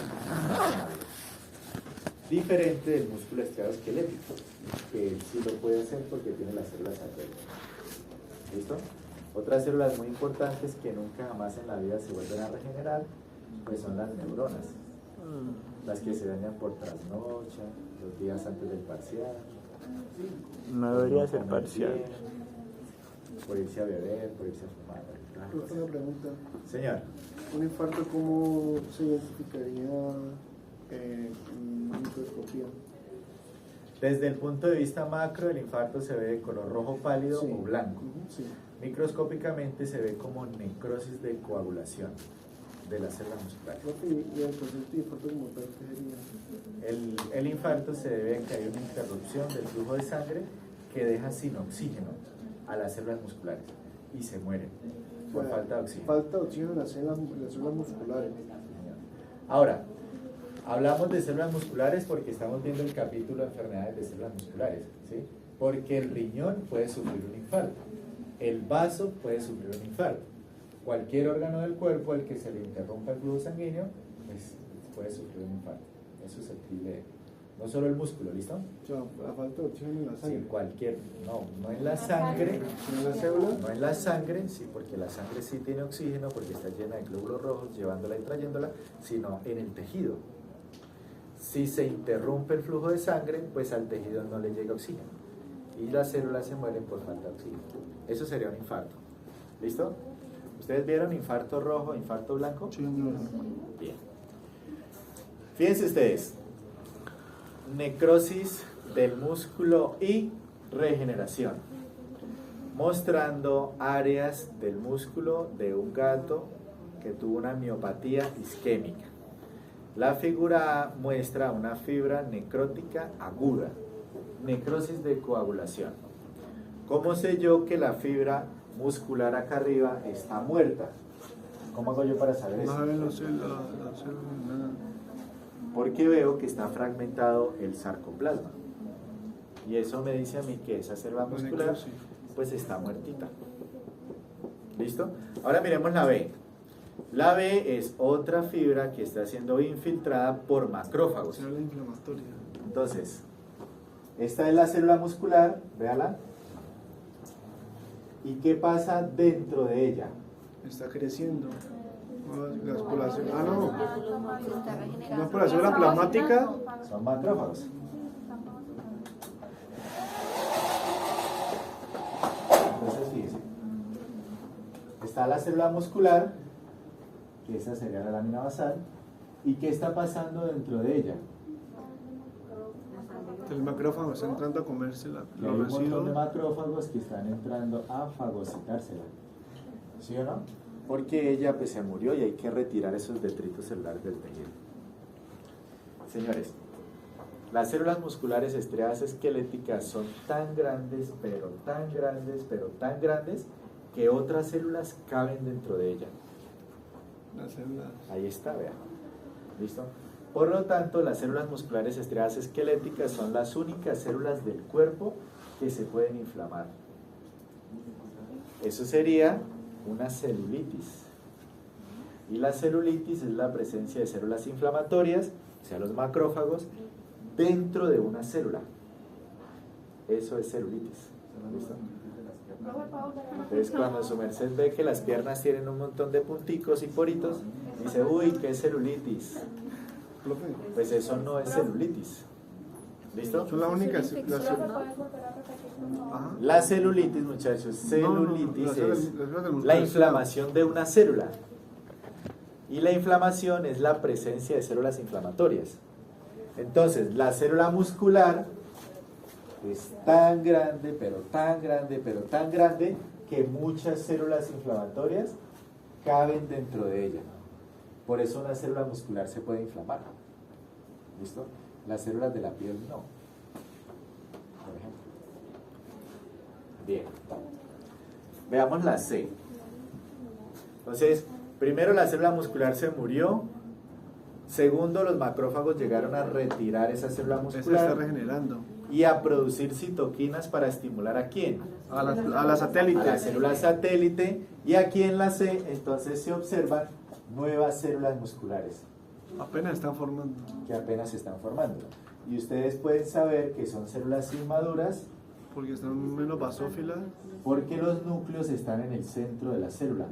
Diferente del músculo estriado esquelético, que él sí lo puede hacer porque tiene las células satélite. ¿Listo? Otras células muy importantes que nunca jamás en la vida se vuelven a regenerar, pues son las neuronas, las que se dañan por trasnocha, los días antes del parcial. No debería ser parcial. Por irse a beber, por irse a fumar. Una pregunta. Señor. ¿Un infarto cómo se identificaría en microscopía? Desde el punto de vista macro, el infarto se ve de color rojo pálido o blanco. Sí. Microscópicamente se ve como necrosis de coagulación de las células musculares. ¿Y el concepto de infarto como tal qué sería? El infarto se debe a que hay una interrupción del flujo de sangre que deja sin oxígeno a las células musculares y se mueren por falta de oxígeno. Falta de oxígeno en las células musculares. Ahora, hablamos de células musculares porque estamos viendo el capítulo de enfermedades de células musculares, ¿sí? Porque el riñón puede sufrir un infarto, el vaso puede sufrir un infarto, cualquier órgano del cuerpo al que se le interrumpa el flujo sanguíneo pues, puede sufrir un infarto, es susceptible no solo el músculo, ¿listo? O sea, la falta de oxígeno en la Sí, sangre. cualquier, no en la sangre, ¿En la célula? no en la sangre, sí, porque la sangre sí tiene oxígeno, porque está llena de glóbulos rojos, llevándola y trayéndola, sino en el tejido. Si se interrumpe el flujo de sangre, pues al tejido no le llega oxígeno y las células se mueren por falta de oxígeno. Eso sería un infarto. ¿Listo? ¿Ustedes vieron infarto rojo, infarto blanco? Sí, señor. Bien. Fíjense ustedes. Necrosis del músculo y regeneración. Mostrando áreas del músculo de un gato que tuvo una miopatía isquémica. La figura A muestra una fibra necrótica aguda. Necrosis de coagulación. ¿Cómo sé yo que la fibra muscular acá arriba está muerta? ¿Cómo hago yo para saber eso? No ven la célula, nada. Porque veo que está fragmentado el sarcoplasma. Y eso me dice a mí que esa célula muscular pues está muertita. ¿Listo? Ahora miremos la B. La B es otra fibra que está siendo infiltrada por macrófagos. Célula inflamatoria. Entonces, esta es la célula muscular, véala. ¿Y qué pasa dentro de ella? Está creciendo. Las poblaciones. Ah, no. Una Una población plasmática. Son macrófagos. Entonces, fíjense. Está la célula muscular, que esa sería la lámina basal. ¿Y qué está pasando dentro de ella? El macrófago está entrando a comerse Que hay un los montón de residuos. macrófagos que están entrando a fagocitársela. ¿Sí o no? Porque ella pues se murió y hay que retirar esos detritos celulares del tejido. Señores, las células musculares estriadas esqueléticas son tan grandes, pero tan grandes, pero tan grandes que otras células caben dentro de ella. Las células. Ahí está, vean. ¿Listo? Por lo tanto, las células musculares estriadas esqueléticas son las únicas células del cuerpo que se pueden inflamar. Eso sería una celulitis. Y la celulitis es la presencia de células inflamatorias, o sea, los macrófagos, dentro de una célula. Eso es celulitis. ¿Listo? Entonces, cuando su merced ve que las piernas tienen un montón de punticos y poritos, dice, uy, ¿qué es celulitis? Pues eso no es celulitis. ¿Listo? Son las únicas. La celulitis, muchachos, celulitis es la inflamación de una célula. Y la inflamación es la presencia de células inflamatorias. Entonces, la célula muscular es tan grande, pero tan grande, pero tan grande, que muchas células inflamatorias caben dentro de ella. Por eso una célula muscular se puede inflamar. ¿Listo? Las células de la piel no. Por ejemplo. Bien. Veamos la C. Entonces, primero la célula muscular se murió. Segundo, los macrófagos llegaron a retirar esa célula Esa está muscular regenerando. y a producir citoquinas para estimular ¿a quién? A la A la satélite. célula satélite. Y aquí en la C, entonces se observan nuevas células musculares Apenas están formando. que apenas se están formando. Y ustedes pueden saber que son células inmaduras Porque están menos basófilas. porque los núcleos están en el centro de la célula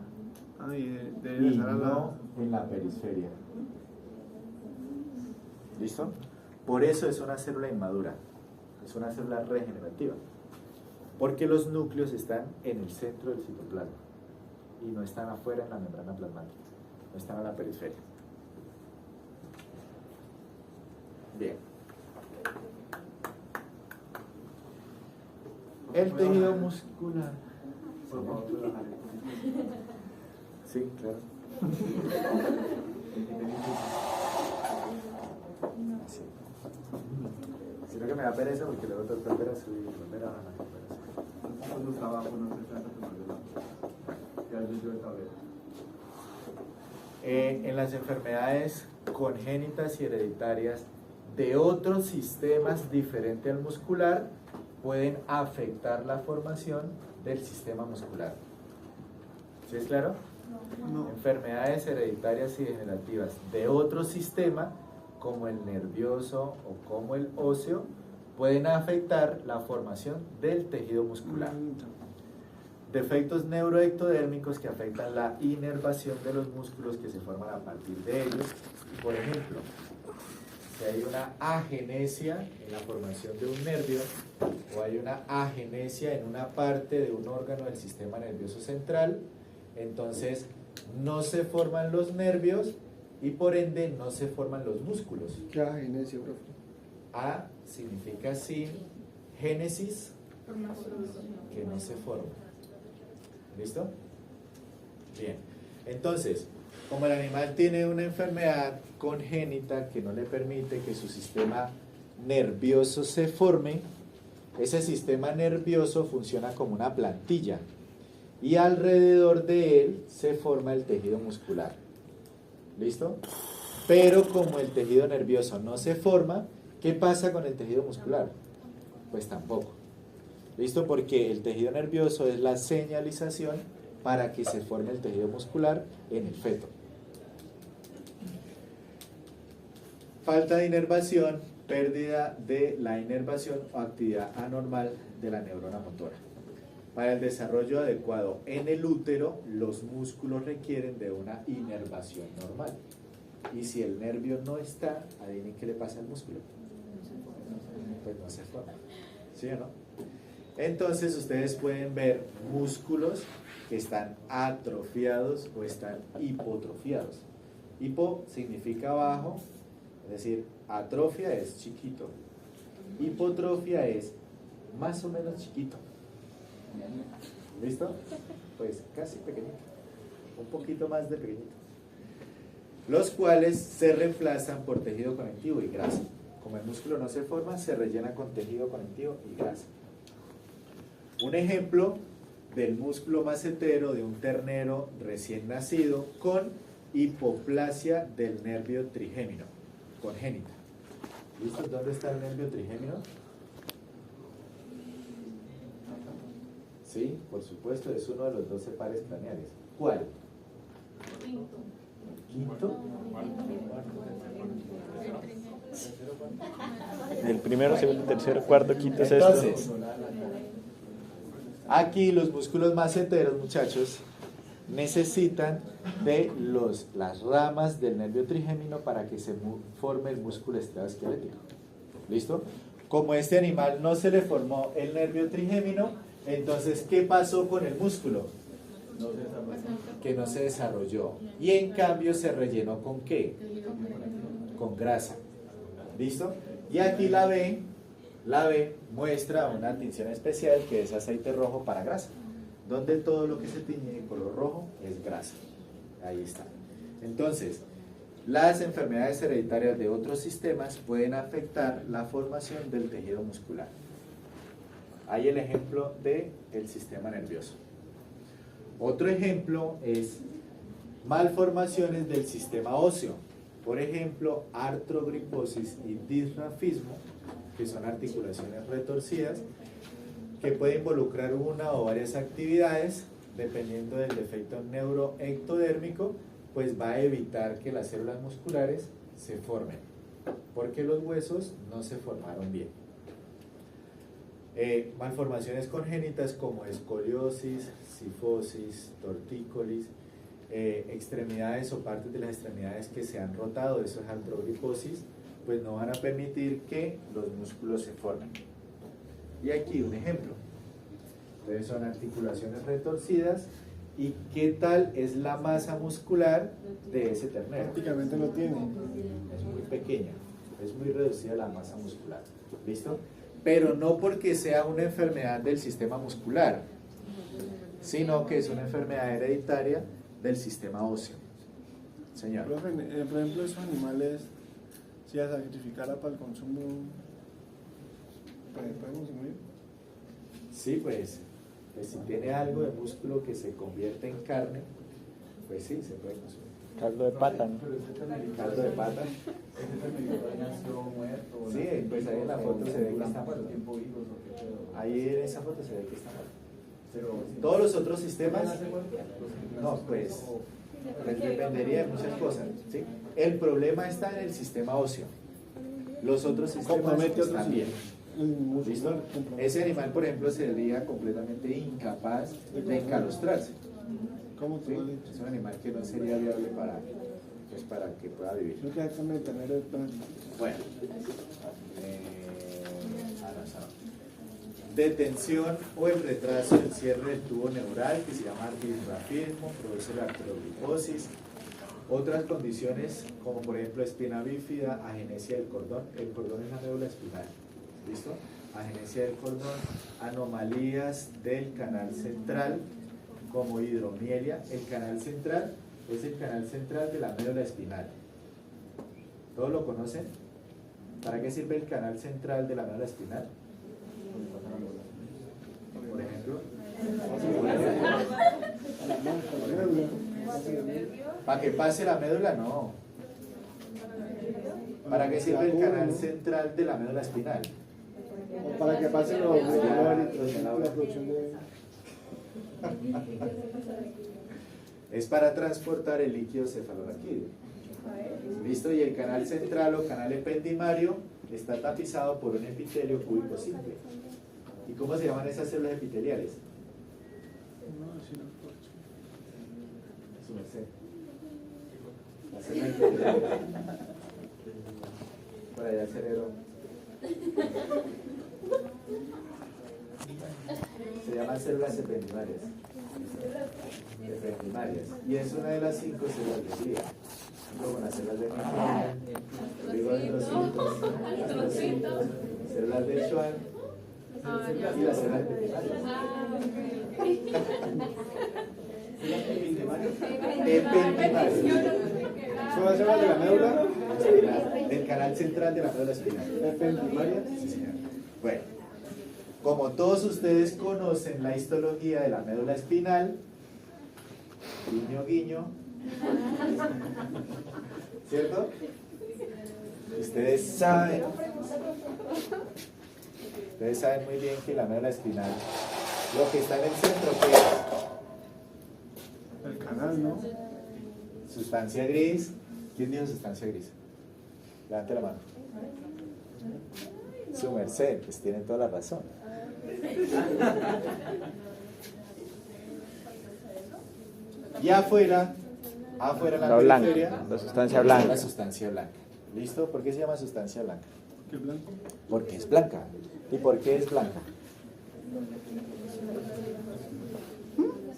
Y deben y estar a la. no en la periferia. ¿Listo? Por eso es una célula inmadura, es una célula regenerativa, porque los núcleos están en el centro del citoplasma y no están afuera en la membrana plasmática, no están a la periferia. Bien. El tejido muscular. Sí, claro. Así. Sino que me da pereza porque luego tengo que volver a subir, volver a bajar. Cuando trabajo no se trata de problema. Ya yo de saber. En las enfermedades congénitas y hereditarias de otros sistemas diferentes al muscular pueden afectar la formación del sistema muscular. ¿Sí es claro? No. Enfermedades hereditarias y degenerativas de otro sistema como el nervioso o como el óseo, pueden afectar la formación del tejido muscular. Defectos neuroectodérmicos que afectan la inervación de los músculos que se forman a partir de ellos. Por ejemplo, si hay una agenesia en la formación de un nervio o hay una agenesia en una parte de un órgano del sistema nervioso central, entonces no se forman los nervios y por ende no se forman los músculos. ¿Qué agenesia, profe? A significa sin, génesis, que no se forma. ¿Listo? Bien. Entonces, como el animal tiene una enfermedad congénita que no le permite que su sistema nervioso se forme, ese sistema nervioso funciona como una plantilla y alrededor de él se forma el tejido muscular. ¿Listo? Pero como el tejido nervioso no se forma, ¿qué pasa con el tejido muscular? Pues tampoco. ¿Listo? Porque el tejido nervioso es la señalización para que se forme el tejido muscular en el feto. Falta de inervación, pérdida de la inervación o actividad anormal de la neurona motora. Para el desarrollo adecuado en el útero, los músculos requieren de una inervación normal. Y si el nervio no está, adivinen qué le pasa al músculo. Pues no se forma. ¿Sí o no? Entonces ustedes pueden ver músculos que están atrofiados o están hipotrofiados. Hipo significa bajo, es decir, atrofia es chiquito. Hipotrofia es más o menos chiquito. ¿Listo? Pues casi pequeñito. Un poquito más de pequeñito. Los cuales se reemplazan por tejido conectivo y grasa. Como el músculo no se forma, se rellena con tejido conectivo y grasa. Un ejemplo del músculo macetero de un ternero recién nacido con hipoplasia del nervio trigémino, congénita. ¿Listo? ¿Dónde está el nervio trigémino? Sí, por supuesto, es uno de los 12 pares craneales. ¿Cuál? ¿Quinto? El primero, segundo, tercero, cuarto, quinto, sexto. Entonces, aquí los músculos maceteros, muchachos, necesitan de las ramas del nervio trigémino para que se forme el músculo estriado-esquelético. ¿Listo? Como a este animal no se le formó el nervio trigémino, entonces, ¿qué pasó con el músculo? Que no se desarrolló. Y en cambio se rellenó ¿con qué? Con grasa. ¿Listo? Y aquí la B muestra una tinción especial que es aceite rojo para grasa, donde todo lo que se tiñe de color rojo es grasa. Ahí está. Entonces, las enfermedades hereditarias de otros sistemas pueden afectar la formación del tejido muscular. Hay el ejemplo del sistema nervioso. Otro ejemplo es malformaciones del sistema óseo. Por ejemplo, artrogriposis y disrafismo, que son articulaciones retorcidas, que puede involucrar una o varias actividades, dependiendo del defecto neuroectodérmico, pues va a evitar que las células musculares se formen, porque los huesos no se formaron bien. Malformaciones congénitas como escoliosis, cifosis, tortícolis, extremidades o partes de las extremidades que se han rotado, eso es artrogriposis, pues no van a permitir que los músculos se formen. Y aquí un ejemplo. Entonces son articulaciones retorcidas. ¿Y qué tal es la masa muscular de ese ternero? Prácticamente no tiene. Es muy pequeña, es muy reducida la masa muscular. ¿Listo? Pero no porque sea una enfermedad del sistema muscular, sino que es una enfermedad hereditaria del sistema óseo. Señor. Profe, por ejemplo, esos animales, si a sacrificara para el consumo, ¿pueden consumir? Sí, pues si tiene algo de músculo que se convierte en carne, pues sí, se puede consumir. Caldo de pata, ¿no? Caldo de pata. ¿Ese ternero nació muerto? Sí, pues ahí en la foto se ve que está ¿Cuánto muerto. tiempo vivos o qué pedo? Ahí en esa foto se ve que está muerto. Pero, Todos los otros sistemas, ¿nace muerto? no, pues dependería de muchas cosas, ¿sí? El problema está en el sistema óseo. Los otros sistemas Compromete otros están bien. sistemas. ¿Listo? Ese animal, por ejemplo, sería completamente incapaz de encalostrarse. ¿Cómo ¿Sí? te lo he dicho? Es un animal que no sería viable para que pueda vivir. Creo que déjame tener el tránsito. Bueno, detención o el retraso del cierre del tubo neural, que se llama disrafismo, produce la artrogriposis. Otras condiciones, como por ejemplo espina bífida, agenesia del cordón. El cordón es la médula espinal. ¿Listo? Agenesia del cordón, anomalías del canal central, como hidromielia. El canal central es el canal central de la médula espinal. ¿Todos lo conocen? ¿Para qué sirve el canal central de la médula espinal? Por ejemplo, ¿para que pase la médula? No. ¿Para qué sirve el canal central de la médula espinal? O para que pase la producción de... Es para transportar el líquido cefalorraquídeo. ¿Listo? Y el canal central o canal ependimario está tapizado por un epitelio cúbico simple. ¿Y cómo se llaman esas células epiteliales? Su merced. La célula epitelial. Por allá el cerebro. Se llaman células ependimarias. Ependimarias. Y es una de las 5 células de glía. Como las células de eritrocitos, células de Schwann y las células ependimarias. Ependimarias. ¿Son las células de la médula? Del canal central de la médula espinal. Ependimarias. Sí, señor. Bueno, como todos ustedes conocen la histología de la médula espinal, guiño, guiño, ¿cierto? Ustedes saben muy bien que la médula espinal, lo que está en el centro, ¿qué es? El canal, ¿no? Sustancia gris. ¿Quién dijo sustancia gris? Levante la mano. Su merced, pues tienen toda la razón. Y afuera en la periferia, blanca, la sustancia blanca. La sustancia blanca. ¿Listo? ¿Por qué se llama sustancia blanca? ¿Qué blanco? Porque es blanca. ¿Y por qué es blanca?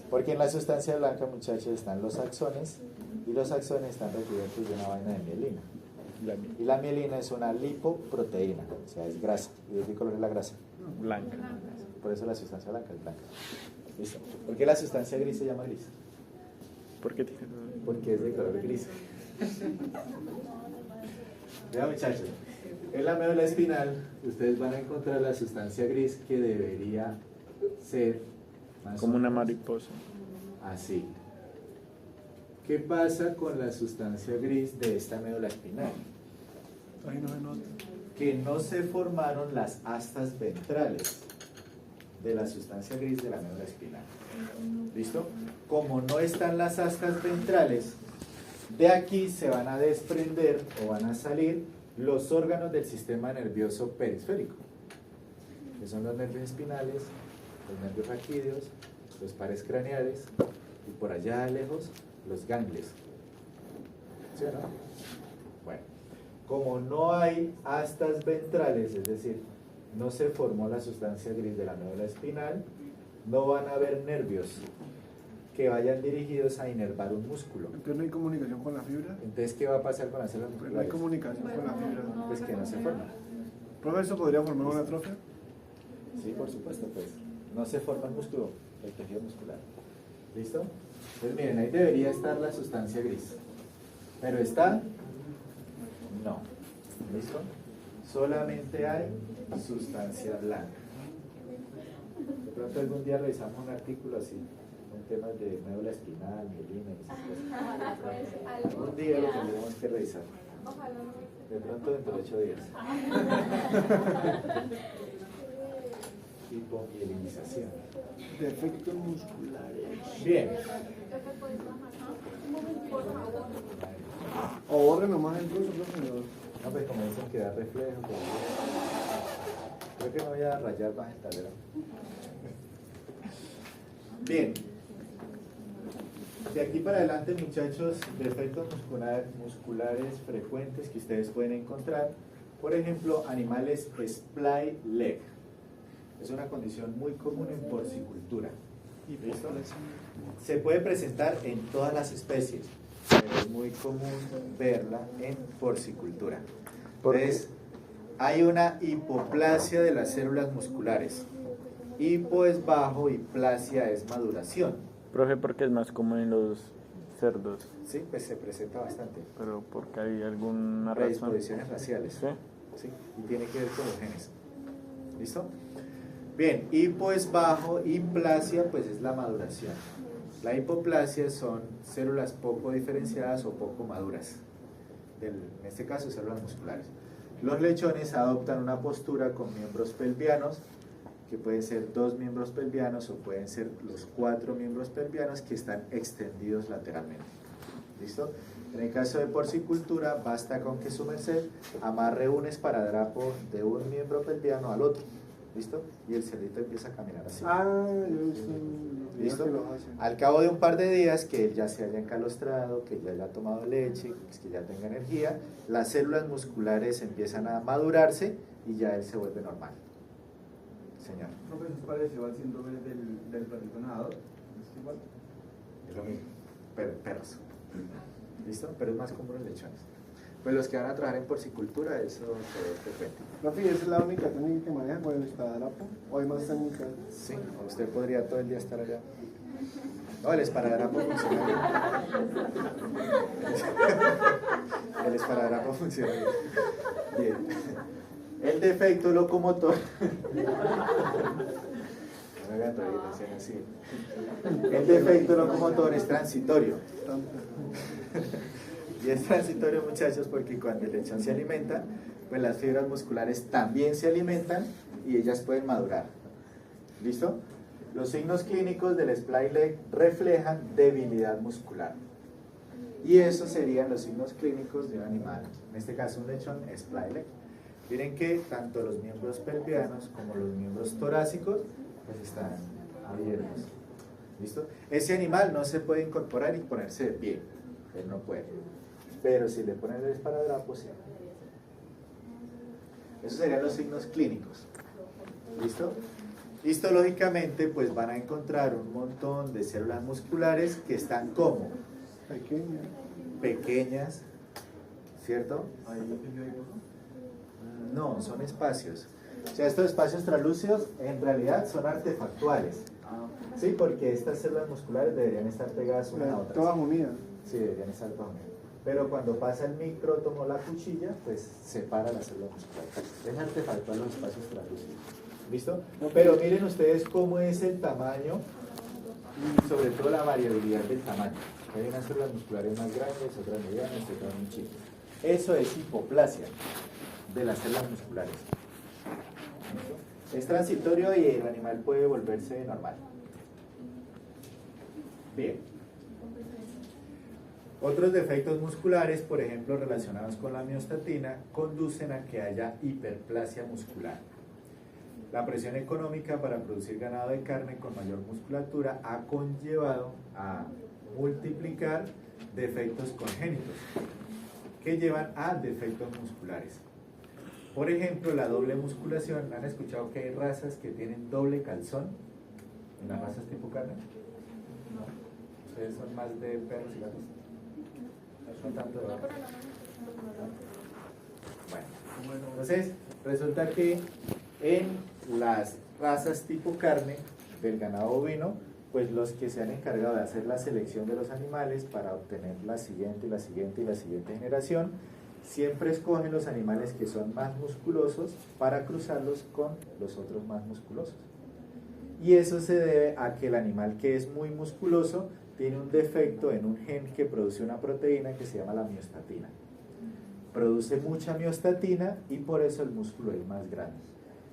Porque en la sustancia blanca, muchachos, están los axones, y los axones están recubiertos de una vaina de mielina. Y la mielina es una lipoproteína, o sea, es grasa. ¿Y de qué color es la grasa? Blanca. Por eso la sustancia blanca es blanca. ¿Listo? ¿Por qué la sustancia gris se llama gris? ¿Por qué tiene? Porque es de color gris. Vean, muchachos, en la médula espinal ustedes van a encontrar la sustancia gris, que debería ser más Como o una menos mariposa. así. ¿Qué pasa con la sustancia gris de esta médula espinal? Ahí no se nota. Que no se formaron las astas ventrales de la sustancia gris de la médula espinal. ¿Listo? Como no están las astas ventrales, de aquí se van a desprender o van a salir los órganos del sistema nervioso periférico, que son los nervios espinales, los nervios raquídeos, los pares craneales y por allá lejos los ganglios. ¿Sí o no? Bueno, como no hay astas ventrales, es decir, no se formó la sustancia gris de la médula espinal, no van a haber nervios que vayan dirigidos a inervar un músculo. Entonces no hay comunicación con la fibra. Entonces, ¿qué va a pasar con las células Pues no hay musculares? comunicación con la fibra. Pues que no se forman. ¿Profe, eso podría formar una atrofia? Sí, por supuesto, pues. No se forma el músculo, el tejido muscular. ¿Listo? Entonces, miren, ahí debería estar la sustancia gris. ¿Pero está? No. ¿Listo? Solamente hay sustancia blanca. De pronto algún día revisamos un artículo así, con temas de médula espinal, mielina y esas cosas. Un día lo tendremos que revisar. De pronto dentro de 8 días. Hipomielinización. Defectos musculares. Bien. O borre nomás el curso, profe. No, pues como dicen que da reflejo. Creo que no voy a rayar más el tablero. Bien. De aquí para adelante, muchachos, defectos musculares frecuentes que ustedes pueden encontrar. Por ejemplo, animales splay leg. Es una condición muy común en porcicultura. ¿Listo? Se puede presentar en todas las especies, pero es muy común verla en porcicultura. Entonces, hay una hipoplasia de las células musculares. Hipo es bajo y plasia es maduración. Profe, ¿por qué es más común en los cerdos? Sí, pues se presenta bastante. Pero porque hay alguna razón. Predisposiciones raciales. ¿Sí? Sí, y tiene que ver con los genes. ¿Listo? Bien, hipo es bajo y plasia pues es la maduración. La hipoplasia son células poco diferenciadas o poco maduras. En este caso, células musculares. Los lechones adoptan una postura con miembros pelvianos, que pueden ser 2 miembros pelvianos o pueden ser los 4 miembros pelvianos que están extendidos lateralmente. ¿Listo? En el caso de porcicultura, basta con que su merced amarre un esparadrapo de un miembro pelviano al otro. ¿Listo? Y el cerdito empieza a caminar así. Yo he visto ¿Listo? que lo hacen. Al cabo de un par de días que él ya se haya encalostrado, que ya haya tomado leche, pues que ya tenga energía, las células musculares empiezan a madurarse y ya él se vuelve normal. Señor. Profe, eso es parecido al síndrome del perrito nadador. ¿Es igual? Es lo mismo, pero perros. ¿Listo? Pero es más común en lechones. Pues los que van a trabajar en porcicultura, eso se frecuente. Profe, ¿esa es la única técnica que maneja con el esparadrapo? ¿O hay más técnicas? Sí, usted podría todo el día estar allá. No, el esparadrapo funciona bien. El esparadrapo funciona bien. El defecto locomotor. No me hagan reír, decían así. El defecto locomotor es transitorio. Y es transitorio, muchachos, porque cuando el lechón se alimenta, pues las fibras musculares también se alimentan y ellas pueden madurar. ¿Listo? Los signos clínicos del splay leg reflejan debilidad muscular. Y esos serían los signos clínicos de un animal, en este caso un lechón splay leg. Miren que tanto los miembros pelvianos como los miembros torácicos pues están abiertos. ¿Listo? Ese animal no se puede incorporar y ponerse de pie. Él no puede. Pero si le ponen el esparadrapo, sí. Esos serían los signos clínicos. ¿Listo? Histológicamente, pues van a encontrar un montón de células musculares que están como Pequeña. pequeñas, ¿cierto? ¿Hay tejido adiposo? No, son espacios. O sea, estos espacios translúcidos en realidad son artefactuales. Sí, porque estas células musculares deberían estar pegadas unas a otras. Todas unidas. Sí, deberían estar todas unidas. Pero cuando pasa el micrótomo o la cuchilla, pues separa las células musculares. Es artefactual los espacios translúcidos. ¿Listo? Pero miren ustedes cómo es el tamaño y sobre todo la variabilidad del tamaño. Hay unas células musculares más grandes, otras medianas, otras muy chicas. Eso es hipoplasia de las células musculares. ¿Listo? Es transitorio y el animal puede volverse normal. Bien. Otros defectos musculares, por ejemplo, relacionados con la miostatina, conducen a que haya hiperplasia muscular. La presión económica para producir ganado de carne con mayor musculatura ha conllevado a multiplicar defectos congénitos que llevan a defectos musculares. Por ejemplo, la doble musculación. ¿Han escuchado que hay razas que tienen doble calzón? ¿En las razas tipo carne? No. ¿Ustedes son más de perros y gatos? No tanto de vacas. Bueno, entonces resulta que en las razas tipo carne del ganado bovino, pues los que se han encargado de hacer la selección de los animales para obtener la siguiente, la siguiente y la siguiente generación, siempre escogen los animales que son más musculosos para cruzarlos con los otros más musculosos. Y eso se debe a que el animal que es muy musculoso tiene un defecto en un gen que produce una proteína que se llama la miostatina. Produce mucha miostatina y por eso el músculo es más grande.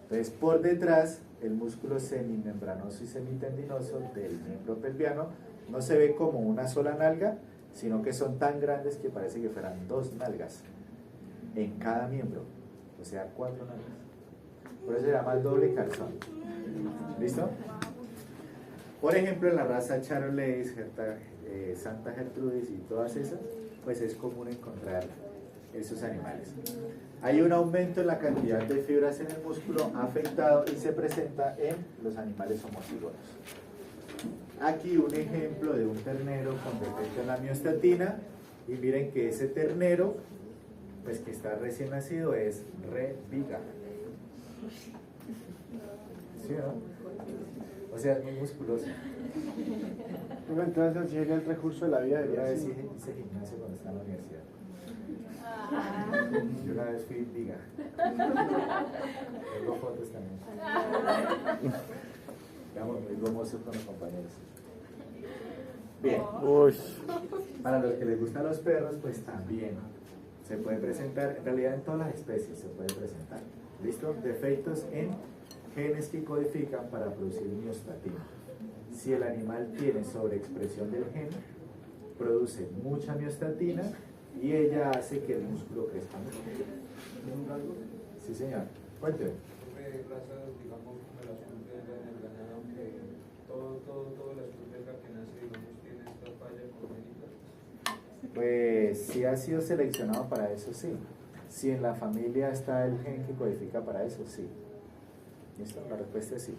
Entonces, por detrás, el músculo semimembranoso y semitendinoso del miembro pelviano no se ve como una sola nalga, sino que son tan grandes que parece que fueran 2 nalgas en cada miembro, o sea, 4 nalgas. Por eso se llama el doble calzón. ¿Listo? Por ejemplo, en la raza Charolais, Santa Gertrudis y todas esas, pues es común encontrar esos animales. Hay un aumento en la cantidad de fibras en el músculo afectado y se presenta en los animales homocígonos. Aquí un ejemplo de un ternero con defecto en la miostatina, y miren que ese ternero, pues que está recién nacido, es re viga. ¿Sí, no? O sea, es muy musculoso. Bueno, entonces así sería el recurso de la vida. Yo una vez hice gimnasio cuando estaba en la universidad. Yo una vez fui viga. Tengo fotos también. Digamos, muy gomoso con los compañeros. Bien. Uy. Para los que les gustan los perros, pues también se puede presentar, en realidad en todas las especies se puede presentar. ¿Listo? Defectos en genes que codifican para producir miostatina. Si el animal tiene sobreexpresión del gen, produce mucha miostatina y ella hace que el músculo crezca mucho. Sí, señor. Cuénteme. Razas, digamos, como las pulgas en el ganado, que todas las pulgas que nace, digamos, tiene esta falla congénita. Pues si ha sido seleccionado para eso, sí. Si en la familia está el gen que codifica para eso, sí. ¿Listo? La respuesta es sí.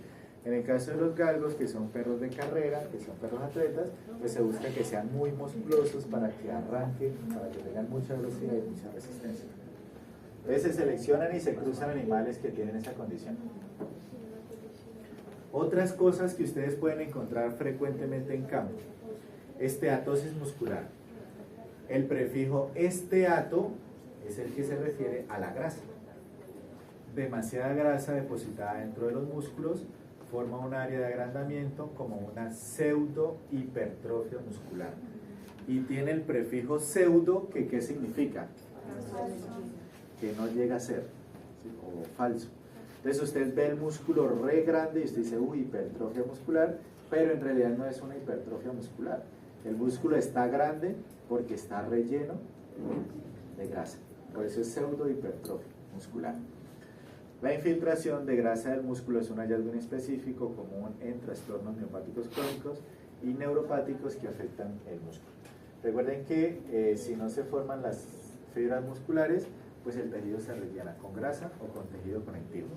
En el caso de los galgos, que son perros de carrera, que son perros atletas, pues se busca que sean muy musculosos para que arranquen, para que tengan mucha velocidad y mucha resistencia. Entonces se seleccionan y se cruzan animales que tienen esa condición. Otras cosas que ustedes pueden encontrar frecuentemente en campo. Esteatosis muscular. El prefijo esteato es el que se refiere a la grasa. Demasiada grasa depositada dentro de los músculos forma un área de agrandamiento como una pseudo hipertrofia muscular. Y tiene el prefijo pseudo, que ¿qué significa? Que no llega a ser, ¿sí? O falso. Entonces usted ve el músculo re grande y usted dice, uy, hipertrofia muscular, pero en realidad no es una hipertrofia muscular. El músculo está grande porque está relleno de grasa. Por eso es pseudo hipertrofia muscular. La infiltración de grasa del músculo es un hallazgo inespecífico común en trastornos miopáticos crónicos y neuropáticos que afectan el músculo. Recuerden que si no se forman las fibras musculares, pues el tejido se rellena con grasa o con tejido conectivo.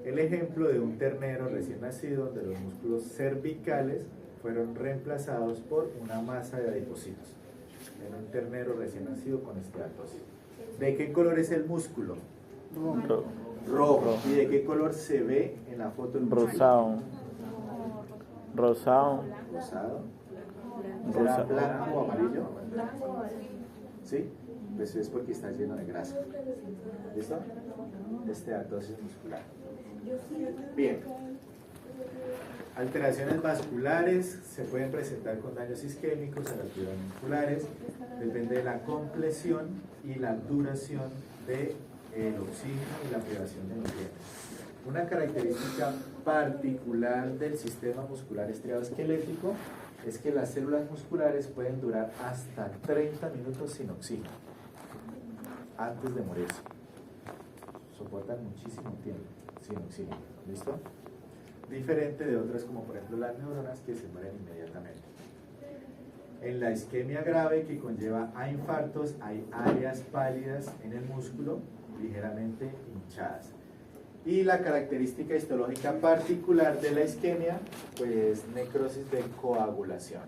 El ejemplo de un ternero recién nacido donde los músculos cervicales fueron reemplazados por una masa de adipocitos. En un ternero recién nacido con esteatosis. ¿De qué color es el músculo? Rojo. ¿Y de qué color se ve en la foto? Rosado. Rosado. Rosado. ¿Será blanco o amarillo? ¿Sí? Pues es porque está lleno de grasa. ¿Listo? Esteatosis muscular. Bien. Alteraciones vasculares se pueden presentar con daños isquémicos a las fibras musculares. Depende de la compresión y la duración del oxígeno y la privación de nutrientes. Una característica particular del sistema muscular estriado esquelético es que las células musculares pueden durar hasta 30 minutos sin oxígeno antes de morirse. Soportan muchísimo tiempo sin oxígeno. ¿Listo? Diferente de otras como por ejemplo las neuronas, que se mueren inmediatamente. En la isquemia grave, que conlleva a infartos, hay áreas pálidas en el músculo ligeramente hinchadas. Y la característica histológica particular de la isquemia, pues necrosis de coagulación.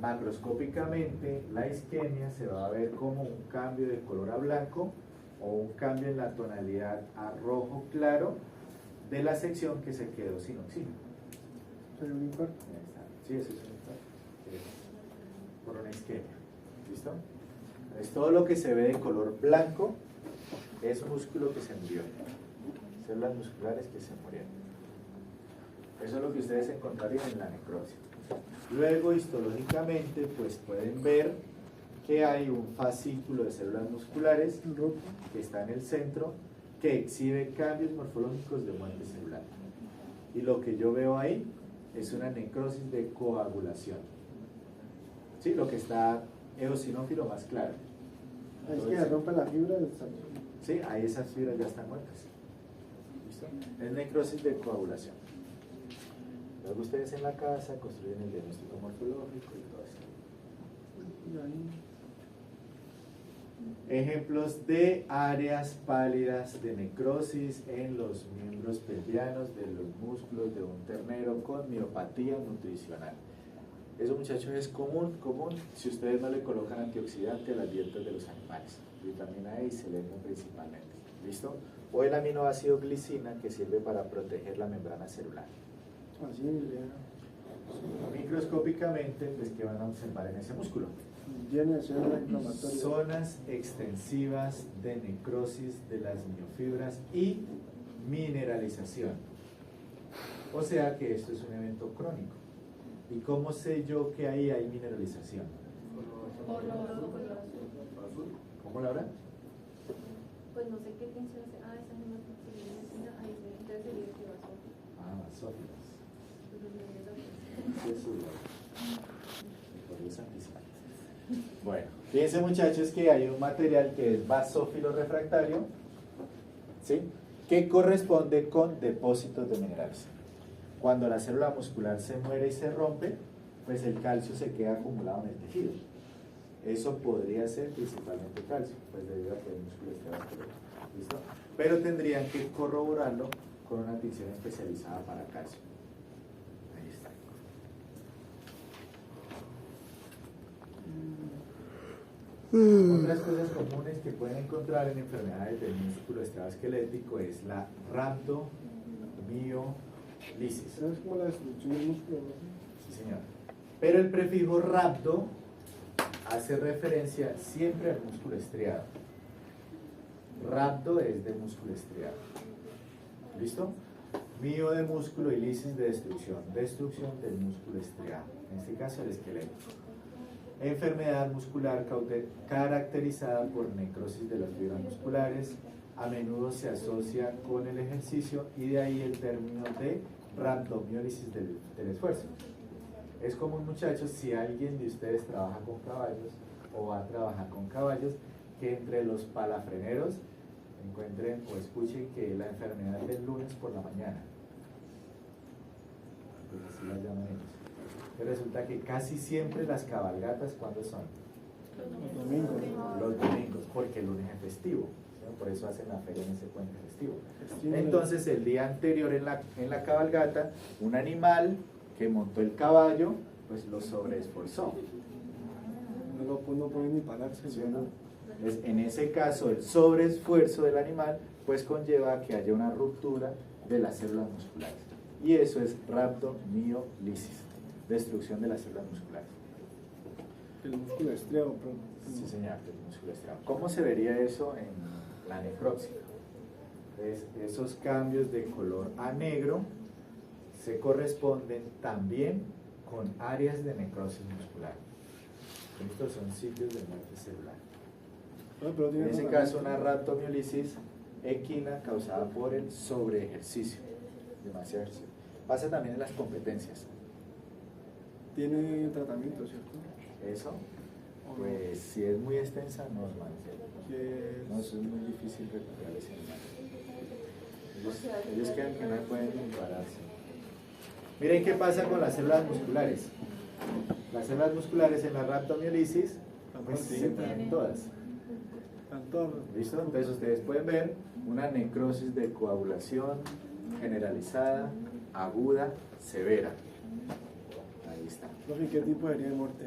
Macroscópicamente, la isquemia se va a ver como un cambio de color a blanco o un cambio en la tonalidad a rojo claro de la sección que se quedó sin oxígeno. ¿Sería un infarto? Sí, eso es un infarto. Por una isquemia. ¿Listo? Entonces, todo lo que se ve de color blanco es músculo que se murió. Células musculares que se murieron. Eso es lo que ustedes encontrarían en la necrosis. Luego, histológicamente, pues pueden ver que hay un fascículo de células musculares que está en el centro, que exhibe cambios morfológicos de muerte celular. Y lo que yo veo ahí es una necrosis de coagulación. ¿sí? Lo que está eosinófilo más claro. Es que se rompe la fibra del Sí, ahí esas fibras ya están muertas. ¿Listo? Es necrosis de coagulación. Luego ustedes en la casa construyen el diagnóstico morfológico y todo eso. Ejemplos de áreas pálidas de necrosis en los miembros pelvianos de los músculos de un ternero con miopatía nutricional. Eso, muchachos, es común si ustedes no le colocan antioxidante a las dietas de los animales, vitamina E y selenio principalmente. ¿Listo? O el aminoácido glicina, que sirve para proteger la membrana celular. Así es. Microscópicamente, pues, ¿qué van a observar en ese músculo? Llena de células inflamatorias. Zonas extensivas de necrosis de las miofibras y mineralización. O sea que esto es un evento crónico. ¿Y cómo sé yo que ahí hay mineralización? ¿Cómo, Laura? Pues no sé qué función hace. Ah, esa misma función. Ahí se entonces sería que va a Ah, basófilas. Sí, es su por los anticipantes. Bueno, fíjense, muchachos, que hay un material que es basófilo refractario, ¿sí? Que corresponde con depósitos de minerales. Cuando la célula muscular se muere y se rompe, pues el calcio se queda acumulado en el tejido. Eso podría ser principalmente calcio, pues debido a que el músculo esté vascular. ¿Listo? Pero tendrían que corroborarlo con una tinción especializada para calcio. Ahí está. Otras cosas comunes que pueden encontrar en enfermedades del músculo esquelético es la rhabdomiolisis. Es como la destrucción del músculo, ¿no? Sí, señor. Pero el prefijo rhabdo hace referencia siempre al músculo estriado. Rhabdo es de músculo estriado. ¿Listo? Mio de músculo y lisis de destrucción. Destrucción del músculo estriado. En este caso el esqueleto. Enfermedad muscular caracterizada por necrosis de las fibras musculares. A menudo se asocia con el ejercicio y de ahí el término de rhabdomiólisis del esfuerzo. Es común, muchachos, si alguien de ustedes trabaja con caballos o va a trabajar con caballos, que entre los palafreneros encuentren o escuchen que la enfermedad es del lunes por la mañana. Pues así la llaman ellos. Pero resulta que casi siempre las cabalgatas, ¿cuándo son? Los domingos. Los domingos, porque el lunes es festivo. ¿Sí? Por eso hacen la feria en ese puente festivo. Festivo. Entonces, el día anterior en la cabalgata, un animal que montó el caballo, pues lo sobreesforzó. No puede ni pararse. ¿Sí o no? En ese caso, el sobreesfuerzo del animal pues conlleva a que haya una ruptura de las células musculares. Y eso es rhabdomiolisis, destrucción de las células musculares. El músculo estriado, pero... Sí, señor, el músculo estriado. ¿Cómo se vería eso en la necropsia? Entonces, esos cambios de color a negro se corresponden también con áreas de necrosis muscular. Estos son sitios de muerte celular. En ese caso, una rhabdomiolisis equina causada por el sobreejercicio, demasiado ejercicio. Pasa también en las competencias. Tiene tratamiento, ¿cierto? Eso, pues si es muy extensa, no es malo. No, eso es muy difícil recuperar ese animal. Ellos creen que no pueden pararse. Miren qué pasa con las células musculares. Las células musculares en la rhabdomiolisis pues, se traen todas. ¿Listo? Entonces ustedes pueden ver una necrosis de coagulación generalizada, aguda, severa. Ahí está. Profe, ¿qué tipo de herida de muerte?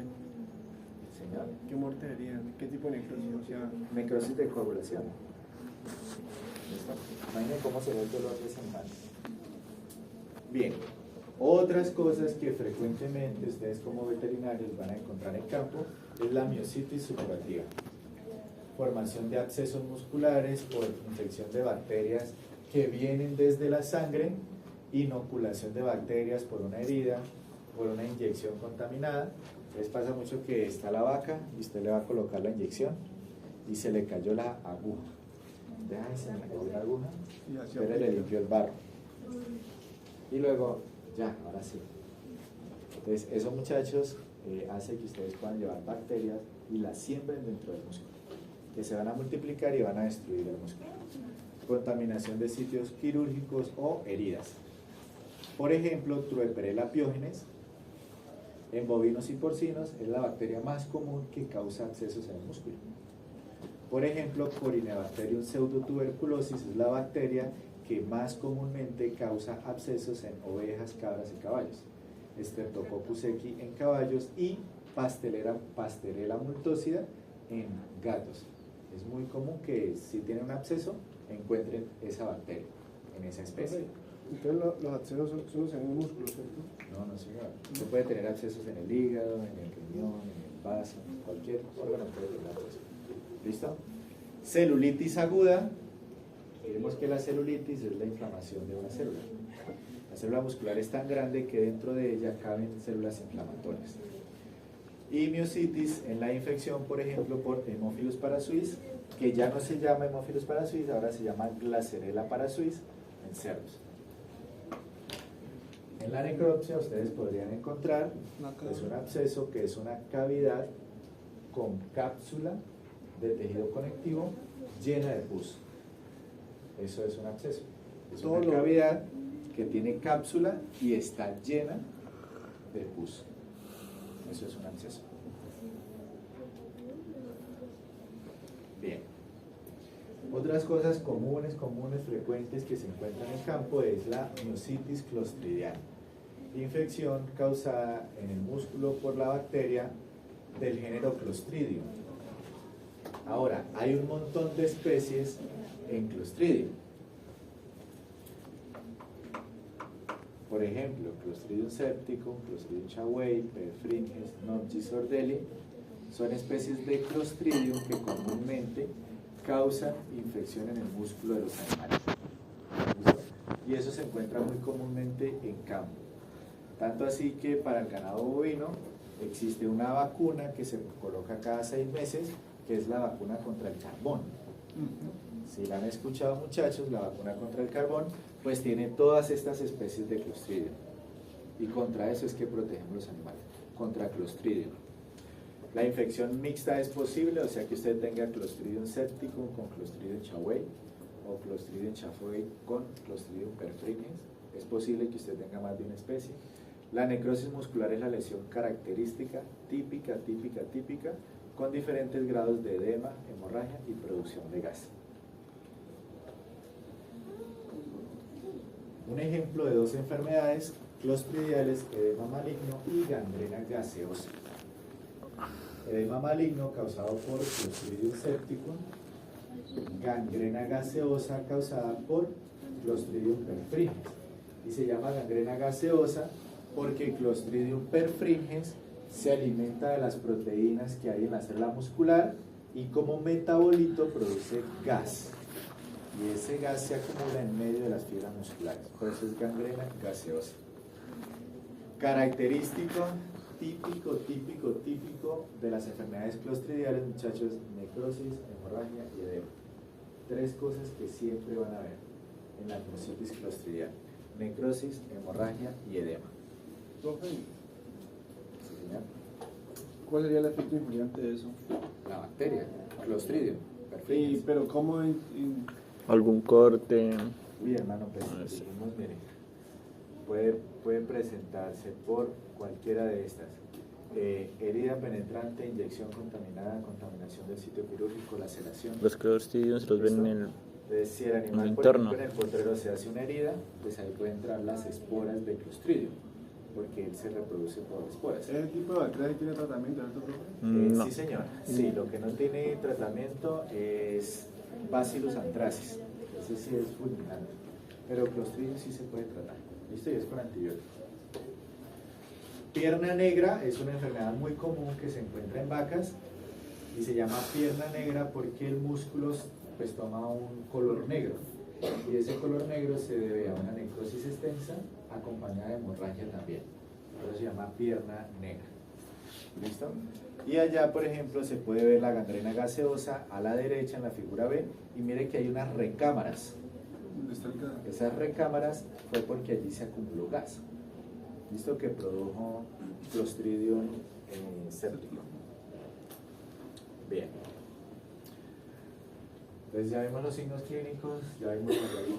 Señor. ¿Qué muerte sería? ¿Qué tipo de necrosis? O sea, Necrosis de coagulación. ¿Listo? Imaginen cómo se ve el dolor de ese animal. Bien. Otras cosas que frecuentemente ustedes como veterinarios van a encontrar en campo es la miositis supurativa. Formación de abscesos musculares por infección de bacterias que vienen desde la sangre, inoculación de bacterias por una herida, por una inyección contaminada. Les pasa mucho que está la vaca y usted le va a colocar la inyección y se le cayó la aguja. Déjense, me cayó la aguja, pero le limpió el barro. Y luego, ya, ahora sí. Entonces, esos muchachos hace que ustedes puedan llevar bacterias y las siembren dentro del músculo, que se van a multiplicar y van a destruir el músculo. Contaminación de sitios quirúrgicos o heridas. Por ejemplo, Trueperella piógenes en bovinos y porcinos es la bacteria más común que causa abscesos en el músculo. Por ejemplo, Corynebacterium pseudotuberculosis es la bacteria que más comúnmente causa abscesos en ovejas, cabras y caballos. Streptococcus equi en caballos y Pasteurella multocida en gatos. Es muy común que si tienen un absceso encuentren esa bacteria en esa especie. Entonces los abscesos solo se ven en el músculo, ¿cierto? No, no señor. Usted puede tener abscesos en el hígado, en el riñón, en el vaso, en cualquier órgano puede tener abscesos. ¿Listo? Celulitis aguda. Vemos que la celulitis es la inflamación de una célula. La célula muscular es tan grande que dentro de ella caben células inflamatorias. Y miositis en la infección, por ejemplo, por Haemophilus parasuis, que ya no se llama Haemophilus parasuis, ahora se llama Glasserella parasuis en cerdos. En la necropsia ustedes podrían encontrar pues, un absceso que es una cavidad con cápsula de tejido conectivo llena de pus. Eso es un absceso. Es una cavidad que tiene cápsula y está llena de pus. Eso es un absceso. Bien. Otras cosas comunes, frecuentes que se encuentran en el campo es la miositis clostridiana. Infección causada en el músculo por la bacteria del género Clostridium. Ahora, hay un montón de especies en Clostridium. Por ejemplo, Clostridium septicum, Clostridium chawei, Perfringens, Nopsis sordelli, son especies de Clostridium que comúnmente causan infección en el músculo de los animales. ¿Listo? Y eso se encuentra muy comúnmente en campo. Tanto así que para el ganado bovino existe una vacuna que se coloca cada 6 meses, que es la vacuna contra el carbón. Si la han escuchado, muchachos, la vacuna contra el carbón, pues tiene todas estas especies de Clostridium. Y contra eso es que protegemos los animales, contra Clostridium. La infección mixta es posible, o sea que usted tenga Clostridium septicum con Clostridium chawei o Clostridium chafoi con Clostridium perfringens. Es posible que usted tenga más de una especie. La necrosis muscular es la lesión característica, típica, con diferentes grados de edema, hemorragia y producción de gas. Un ejemplo de 2 enfermedades clostridiales, edema maligno y gangrena gaseosa. Edema maligno causado por Clostridium septicum, gangrena gaseosa causada por Clostridium perfringens. Y se llama gangrena gaseosa porque Clostridium perfringens se alimenta de las proteínas que hay en la célula muscular y como metabolito produce gas. Y ese gas se acumula en medio de las fibras musculares. Por eso es gangrena gaseosa. Característico, típico de las enfermedades clostridiales, muchachos: necrosis, hemorragia y edema. 3 cosas que siempre van a ver en la miositis clostridial: necrosis, hemorragia y edema. Profe, ¿Sí, señor? ¿cuál sería el efecto injuriante de eso? La bacteria, Clostridium Sí, perfringens. pero ¿cómo Algún corte. Uy, hermano, pues dijimos, mire, puede presentarse por cualquiera de estas. Herida penetrante, inyección contaminada, contaminación del sitio quirúrgico, laceración. Los Clostridiums los ven en el... Entonces, si el animal, el por entorno. ejemplo, en el potrero se hace una herida, pues ahí pueden entrar las esporas de Clostridium, porque él se reproduce por esporas. ese tipo de bacteria tiene tratamiento, ¿cierto, profe? No. Sí, señor. Sí, lo que no tiene tratamiento es Bacillus anthracis. Ese sí es fulminante. Pero Clostridium sí se puede tratar. ¿Listo? Y es con antibiótico. Pierna negra es una enfermedad muy común que se encuentra en vacas y se llama pierna negra porque el músculo pues toma un color negro. Y ese color negro se debe a una necrosis extensa acompañada de hemorragia también. Por eso se llama pierna negra. ¿Listo? Y allá, por ejemplo, se puede ver la gangrena gaseosa a la derecha en la figura B y mire que hay unas recámaras. ¿Dónde está el gas? Esas recámaras fue porque allí se acumuló gas. ¿listo? Que produjo Clostridium septicum. Bien. Entonces ya vimos los signos clínicos, ya vimos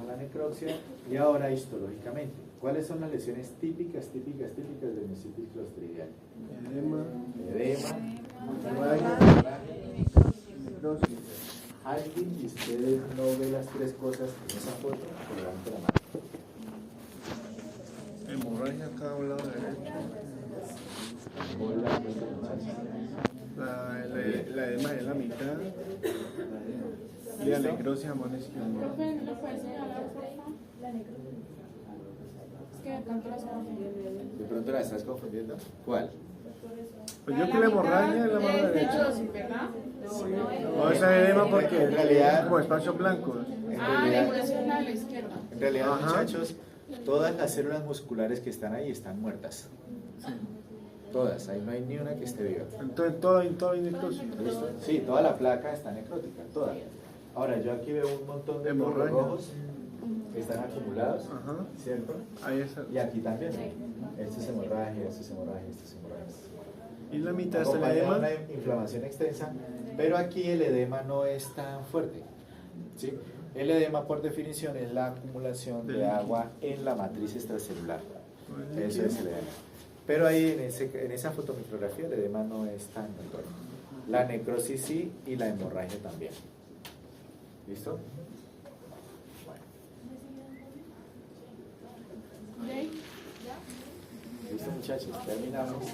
la necropsia y ahora histológicamente. ¿Cuáles son las lesiones típicas de meningitis clostridial? Edema, necrosis. ¿Alguien de ustedes no ve las tres cosas en esa foto? Que levante la mano. hemorragia acá a un lado derecho. Hola, muchachos. La edema de la mitad. Y la necrosis a mano izquierda. Profe, ¿lo puedes señalar, por favor? La necrosis. Es que de pronto las confundí. ¿De pronto la estás confundiendo? ¿Cuál? Pues yo que la hemorragia es la mano derecha. ¿Verdad? No, esa edema porque En realidad- como espacios blancos. A la izquierda. En realidad, Ajá. muchachos, todas las células musculares que están ahí están muertas. Todas, ahí no hay ni una que esté viva. Entonces todo hay necrosis. ¿Listo? Sí, toda la placa está necrótica, toda. Ahora, yo aquí veo un montón de glóbulos Hemorragia. rojos que están acumulados, Ajá. ¿cierto? Ahí está. Y aquí también. Esto es hemorragia, esto es hemorragia, esto es hemorragia. Esto es hemorragia. Y la mitad está el Acompañado de edema. una inflamación extensa, pero aquí el edema no es tan fuerte. ¿Sí? El edema, por definición, es la acumulación de agua en la matriz extracelular. Eso es el edema. Pero ahí en esa fotomicrografía el edema no es tan notorio. La necrosis sí y la hemorragia también. ¿Listo? Listo, muchachos, terminamos.